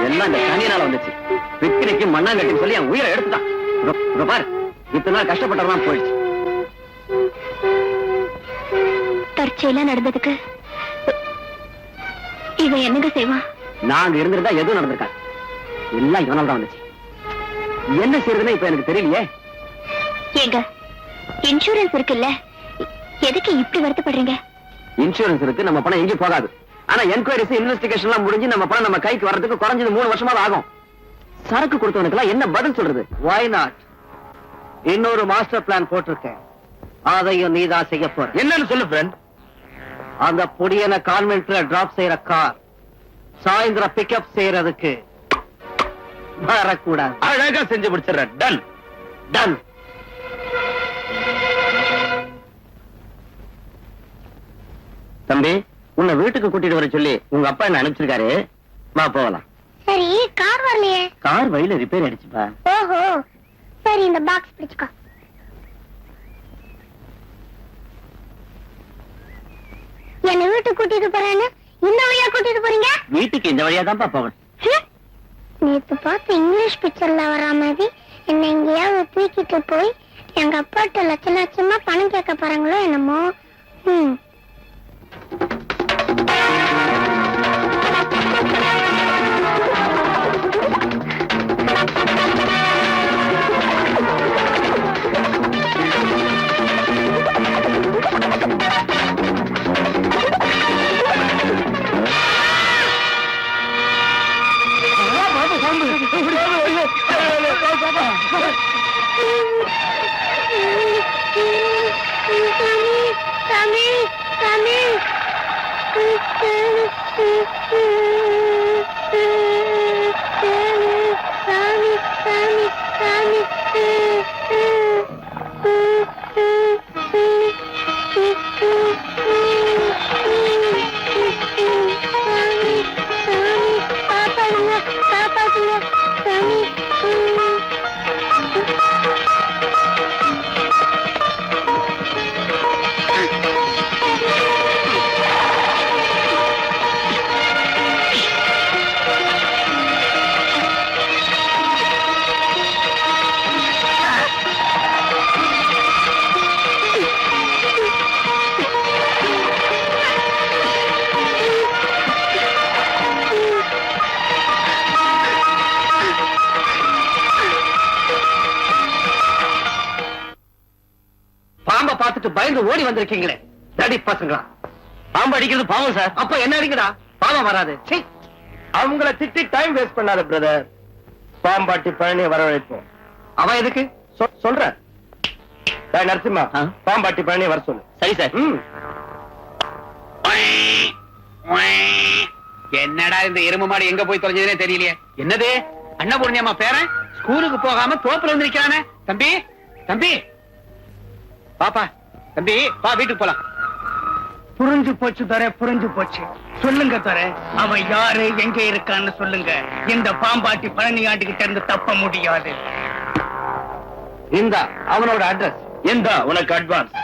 எல்லாம் இந்த சனியனால வந்துச்சு. பிக்னிக்கு மண்ணாங்கட்டின்னு சொல்லி என் உயிரை எடுத்துட்டான். இதோ பாரு, இத்தனை நாள் கஷ்டப்பட்டவன் போயிடுச்சு. தற்செயலா நடந்ததுக்கு இவன் என்னங்க செய்வான்? நாங்க இருந்திருந்தா எதுவும் நடந்திருக்காது. எல்லாம் இவனால தான் வந்துச்சு. என்ன செய்யறதுன்னு இப்ப எனக்கு தெரியலையே. ஏங்க, இன்சூரன்ஸ் இருக்குல்ல, எதுக்கு இப்படி வருத்தப்படுறீங்க? இன்சூரன்ஸ் இருக்கு, நம்ம பணம் எங்கேயும் போகாது. ஆனா என்கொயரிஸ் இன்வெஸ்டிகேஷன் எல்லாம் முடிஞ்சு நம்ம பணம் நம்ம கைக்கு வர்றதுக்கு குறைஞ்சது 3 வருஷமாவது ஆகும். சரக்கு கொடுத்தவனுக்கு என்ன பதில் சொல்றது? Why not? இன்னொரு மாஸ்டர் பிளான் போட்டிருக்கேன், அதையும் நீதான் செய்ய போற. என்னன்னு சொல்லு ஃப்ரெண்ட். அந்த பொடியன கான்வென்ட்ல டிராப் செய்யற கார் சாயந்தரம் பிக்கப் செய்யறதுக்கு வரக்கூடாது. அழகா செஞ்சு முடிச்சிடற. Done done. தம்பி, உன்னை வீட்டுக்கு கூட்டிட்டு வர சொல்லி உங்க அப்பா என்ன அனுப்பிச்சிருக்காரு. வா போகலாம். சரி, கார் வரலையே. கார் வழியில ரிப்பேர் ஆயிடுச்சுப்பா. ஓஹோ, சரி, இந்த பாக்ஸ் பிடிச்சுக்கோ. என்ன வீட்டுக்கு கூட்டிட்டு போறேன்னு இந்த வழியா கூட்டிட்டு போறீங்க? வீட்டுக்கு இந்த வழியா தான் போகணும். நேத்து பார்த்து இங்கிலீஷ் பிக்சர்ல வர மாதிரி என்ன எங்கேயாவது தூக்கிட்டு போய் எங்க அப்பாட்ட லட்சமா பணம் கேட்க போறாங்களோ என்னமோ. பாம்பை பார்த்துட்டு பயந்து ஓடி வந்திருக்கீங்களே, தடி பசங்களா. பாம்பு அடிக்கிறது பாவம் சார். அப்ப என்ன அடிக்கடா, பாவம் வராது. அவங்கள திட்டி டைம் வேஸ்ட் பண்ணாத பிரதர். பாம்பாட்டி பழனியை வரவழைப்போம். அவன் எதுக்கு சொல்றேன். நரசிம்மா, பாம்பாட்டி பழனியை வர சொல்லு. சரி சார். என்னடா இந்த எருமை மாடு எங்க போய் தொலைஞ்சதுனே தெரியலையே. என்னது அன்னபூர்ணியம்மா பேரன் ஸ்கூலுக்கு போகாம தோப்புல வந்து நிக்கிறானே. தம்பி தம்பி பாப்பா, தம்பி பா, வீட்டுக்கு போலாம். புரிஞ்சு போச்சு தர, புரிஞ்சு போச்சு. சொல்லுங்க தர, அவன் யாரு, எங்க இருக்கான்னு சொல்லுங்க. இந்த பாம்பாட்டி பழனி ஆண்டுகிட்ட இருந்து தப்ப முடியாது. இந்த அவனோட அட்ரஸ் எந்த உனக்கு அட்வான்ஸ்.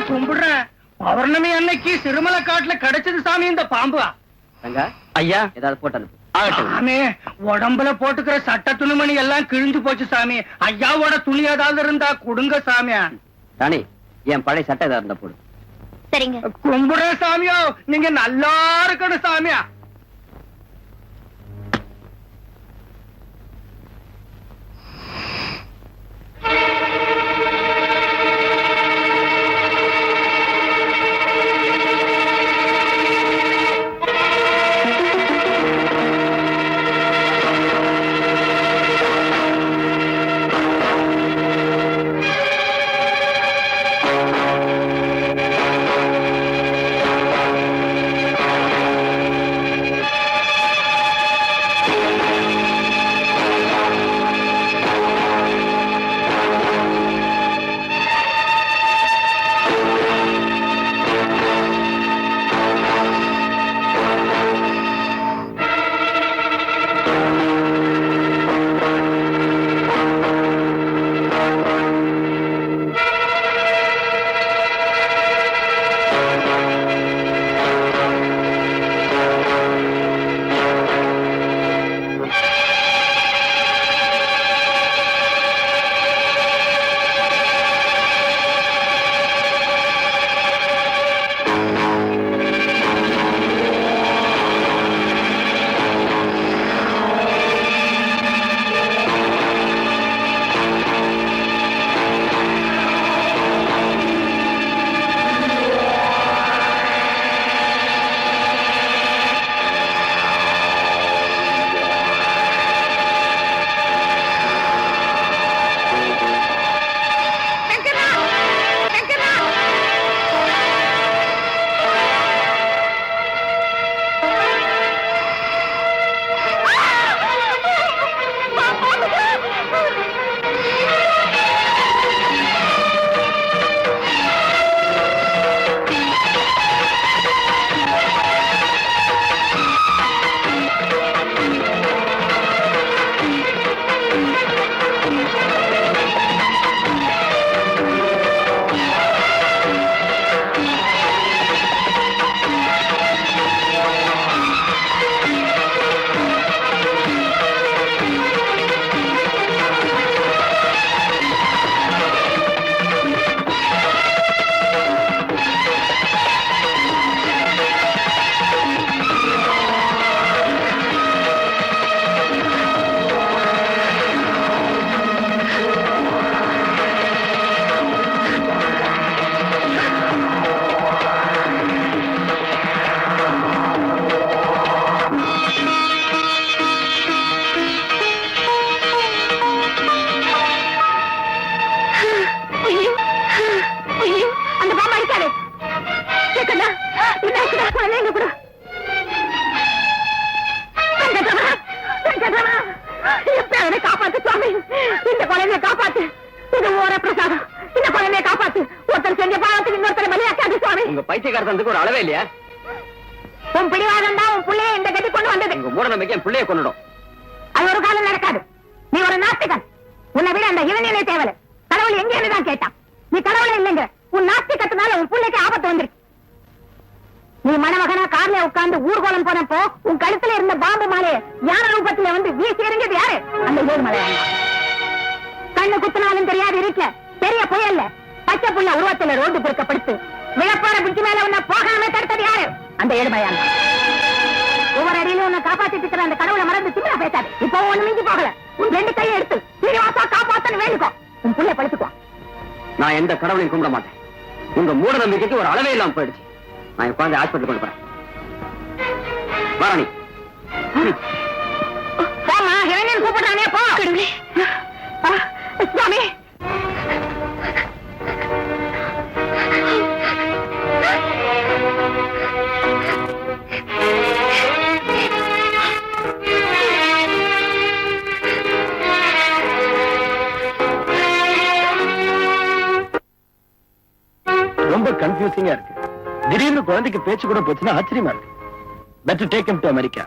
கும்பிடுறேன். பௌர்ணமி அன்னைக்கு சிறுமலை காட்டுல கிடைச்சது சாமி இந்த பாம்பு. ஐயா ஏதாவது போட்டு அனுப்பு. சாமி, உடம்புல போட்டுக்கிற சட்ட துணிமணி எல்லாம் கிழிஞ்சு போச்சு சாமி. ஐயாவோட துணி ஏதாவது இருந்தா கொடுங்க சாமி. ராணி, என் பழைய சட்டை ஏதாவது இருந்தா போடு. சரிங்க. கும்பிடுறேன் சாமியோ, நீங்க நல்லா இருக்கணும் சாமியா. பைத்தியக்காரத்துக்கு ஒரு அளவே இல்லையா? உன் பிடிவாதம் தான் உன் பிள்ளைய இந்த கட்டி கொண்டு வந்தது. உங்க மூட நம்பிக்கை என் பிள்ளைய கொண்டுடும். அது ஒரு காலம் நடக்காது. நீ ஒரு நாஸ்திகன். உன்னை விட அந்த இளைஞனே தேவலை. கடவுள் எங்கேன்னு தான் கேட்டான். நீ கடவுளே இல்லைங்க. உன் நாஸ்திகத்தினால உன் பிள்ளைக்கு ஆபத்து வந்துருக்கு. நீ மணமகனா கார்ல உட்கார்ந்து ஊர்கோலம் போனப்போ உன் கழுத்துல இருந்த பாம்பு மாலையை யார ரூபத்துல வந்து வீசி எறிஞ்சது யாரு? அந்த ஏழுமலை. கண்ணு குத்துனாலும் தெரியாது இருக்க பெரிய புயல்ல பச்சை புள்ள உருவத்துல ரோடு பொறுக்கப்படுத்து விழப்பாற பிடிச்சு மேல உன்னை போகாம தடுத்தது யாரு? அந்த ஏழுமலையான். ஒவ்வொரு அடியிலும் உன்னை காப்பாத்திட்டு இருக்கிற அந்த கடவுளை மறந்து திமிரா பேசாது. இப்போ ஒண்ணு மிஞ்சி போகல. உன் 2 கையை எடுத்து சீனிவாசா காப்பாத்தன்னு வேண்டுக்கோ. உன் புள்ள படுத்துக்கோ. நான் எந்த கடவுளையும் கும்பிட மாட்டேன். உங்க மூட நம்பிக்கைக்கு ஒரு அளவே இல்லாம போயிடுச்சு. நான் என் குழந்தை ஹாஸ்பிட்டல் கொண்டு போறேன். வாராணி போமா, இளைஞன் கூப்பிடுறானே போ. சுவாமி ரொம்ப கன்ஃபியூசிங்கா இருக்கு. திடீர்னு குழந்தைக்கு பேச்சு கூட போச்சுன்னா ஆச்சரியமா இருக்கு. Better take him to America.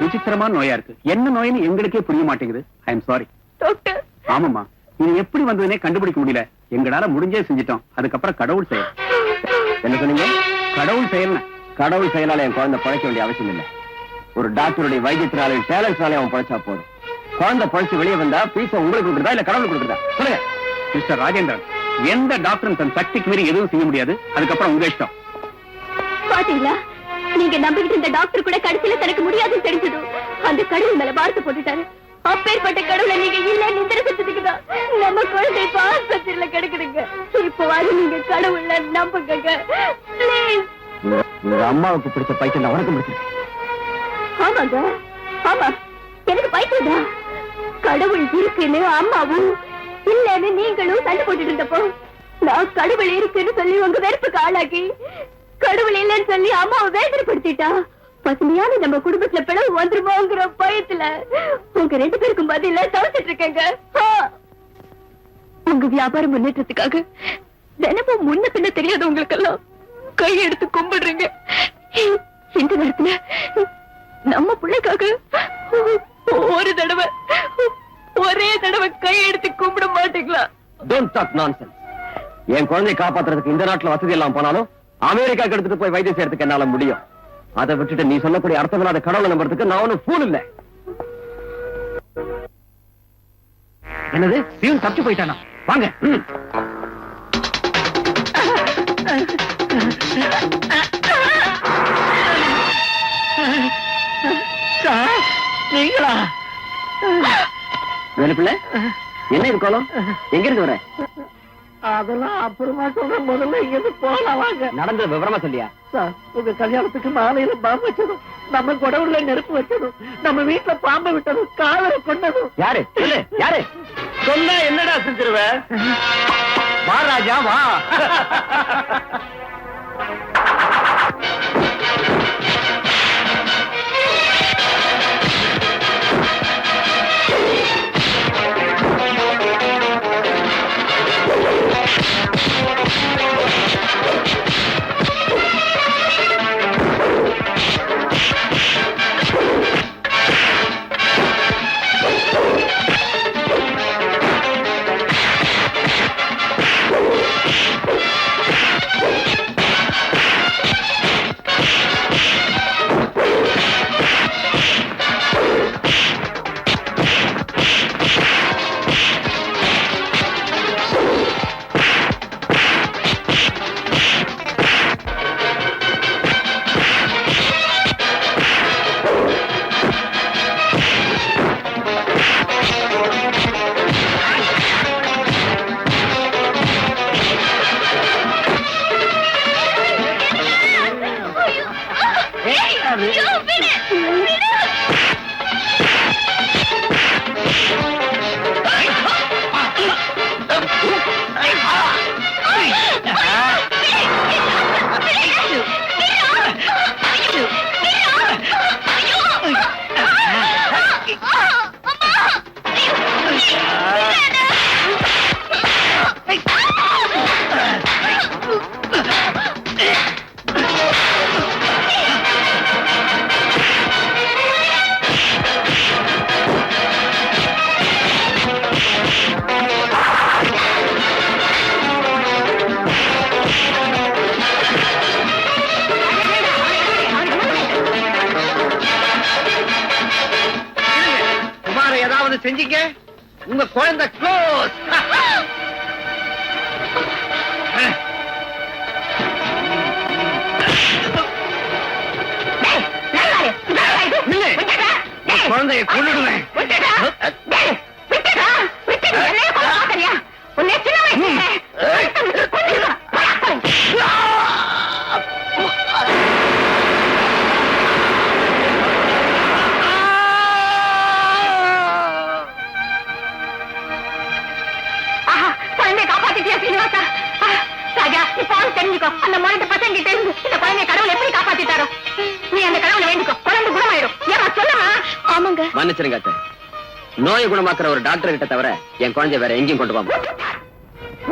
விசித்திரமான நோயா இருக்கு. என்ன நோயின்னு எங்களுக்கே புரிய மாட்டேங்குது. ஐ எம் சாரி டாக்டர். ஆமாமா, இது எப்படி வந்ததுனே கண்டுபிடிக்க முடியல. எங்களால முடிஞ்சே செஞ்சிட்டோம். அதுக்கப்புறம் கடவுள் செயல். என்ன சொன்னீங்க? கடவுள் செயல். கடவுள் செயலால என் குழந்தை பழைக்க வேண்டிய அவசியம் இல்லை. ஒரு டாக்டருடைய வைத்தியத்தினாலையும் டேலண்ட்னாலையும் அவன் பழைச்சா போதும். குழந்தை பழிச்சு வெளியே வந்தா பீஸ உங்களுக்கு கொடுக்குறதா இல்ல கடவுள் கொடுக்குறதா? சொல்லுங்க மிஸ்டர் ராஜேந்திரன். எந்த டாக்டரும் தன் சக்திக்கு மீறி எதுவும் செய்ய முடியாது. அதுக்கப்புறம் உங்க இஷ்டம். பாத்தீங்களா, நீங்க நம்பிக்கிட்டு இந்த டாக்டர் கூட கடைசியில தனக்கு முடியாதுன்னு தெரிஞ்சதும் அந்த கடவுள் மேல பார்த்து போட்டுட்டாரு. அப்பேற்பட்ட கடவுளை நீங்க இல்ல நிந்திர செஞ்சதுக்குதான் நம்ம குழந்தை இப்ப ஆஸ்பத்திரியில கிடக்குதுங்க. இப்போ அது நீங்க கடவுள்ல நம்புங்க பிளீஸ். உங்க அம்மாவுக்கு பிடிச்ச பைத்தியம் நான் உனக்கு பிடிச்சிருக்கேன். ஆமாங்க, ஆமா, எனக்கு பைத்தியம்தான். கடவுள் இருக்குன்னு அம்மாவும் இல்லன்னு நீங்களும் சண்டை போட்டுட்டு இருந்தப்போ நான் கடவுள் இருக்குன்னு சொல்லி உங்க வெறுப்புக்கு ஆளாக்கி கடவுள் இல்லன்னு சொல்லி அம்மாவை வேதனைப்படுத்திட்டா. பசுமையான நம்ம குடும்பத்துல பிளவு வந்துருமோங்கிற பயத்துல உங்க 2 பேருக்கும் பதில தவிச்சிட்டு இருக்கேங்க. உங்க வியாபாரம் முன்னேற்றத்துக்காக தினமும் முன்ன பின்ன தெரியாத உங்களுக்கெல்லாம் கையெடுத்து கும்பிடுறீங்க. இந்த நேரத்துல நம்ம பிள்ளைக்காக ஒரே தடவை கையெடுத்து கும்பிட மாட்டீங்களா? Don't talk nonsense. என் குழந்தையை காப்பாத்துறதுக்கு இந்த நாட்டுல வசதி எல்லாம் போனாலும் அமெரிக்காக்கு எடுத்துட்டு போய் வைத்தியம் செய்யறதுக்கு என்னால முடியும். அதை விட்டுட்டு நீ சொல்லக்கூடிய அர்த்தமில்லாத கடவுளை நம்புறதுக்கு நான் ஒன்னும் ஃபூல் இல்ல. என்னது, சிவன் தப்பிச்சு போயிட்டானா? வாங்க. நீங்களா? வேலுப்பிள்ளை, என்ன இருக்கோம்? எங்க இருந்து வர? அதெல்லாம் அப்புறமா சொல்ற, முதல்ல இங்கிருந்து போலாம் வாங்க. நடந்த விவரமா சொல்லியா? சார், உங்க கல்யாணத்துக்கு மாலையில பாம்பு வச்சதும், நம்ம குடவுல நெருப்பு வச்சதும், நம்ம வீட்டுல பாம்பை விட்டதும், காவலை கொண்டதும் யாரு? சொல்லு, யாரு? சொன்னா என்னடா செஞ்சிருவ? வா ராஜா வா. ஒண்ணு செஞ்சீங்க, உங்க குழந்தை க்ளோஸ். குழந்தைய கொன்னுடுவேன். காப்பாத்திட்டியா சீனிவாசா? ராஜா, இப்ப தெரிஞ்சுக்கோ, அந்த முறைட்டு பசங்க கிட்ட இருந்து இந்த குழந்தைய கடவுள் எப்படி காப்பாத்திட்டாரோ. நீ அந்த கடவுளை வேண்டிக்கோ, குழந்தை குணமாயிடும். ஏமா சொல்லுமா? ஆமாங்க. மன்னிச்சிருங்க அத்தை, நோயை குணமாக்குற ஒரு டாக்டர் கிட்ட தவிர என் குழந்தைய வேற எங்கேயும் கொண்டு போக.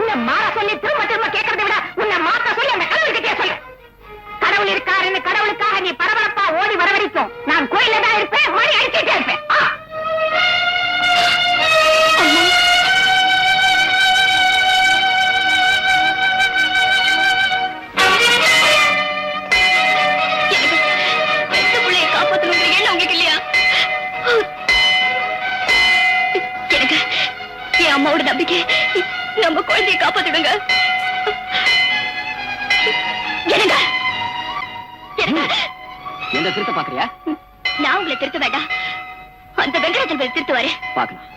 உன்னை மாற சொல்லி திரும்ப திரும்ப கேட்கறதை விட உன்னை மாத்த சொல்லி அந்த கடவுள் கிட்டே சொல்லு. கடவுள் இருக்காருன்னு கடவுளுக்காக நீ பரபரப்பா ஓடி வர வரைக்கும் நான் கோயில தான் இருப்பேன், மணி அடிச்சுட்டே இருப்பேன். அம்மாவோட நம்பிக்கை நம்ம குழந்தையை காப்பாத்திடுங்க. என்ன திருத்த பாக்குறியா? நான் உங்களை திருத்த வேண்டாம், அந்த வெங்கடாஜன் திருத்துவாரு. பாக்கலாம்.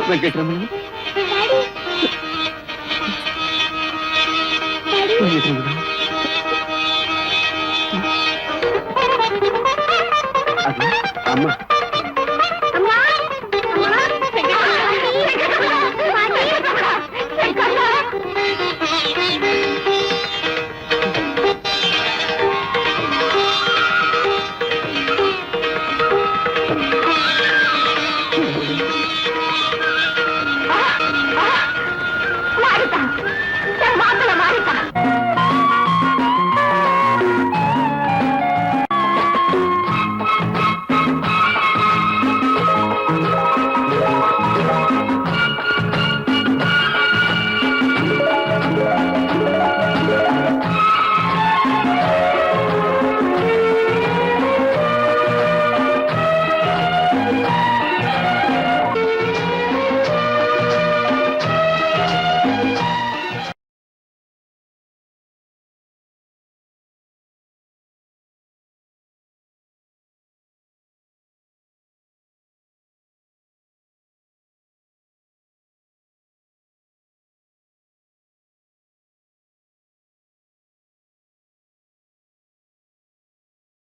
வெங்கட்ரமணன், அம்மா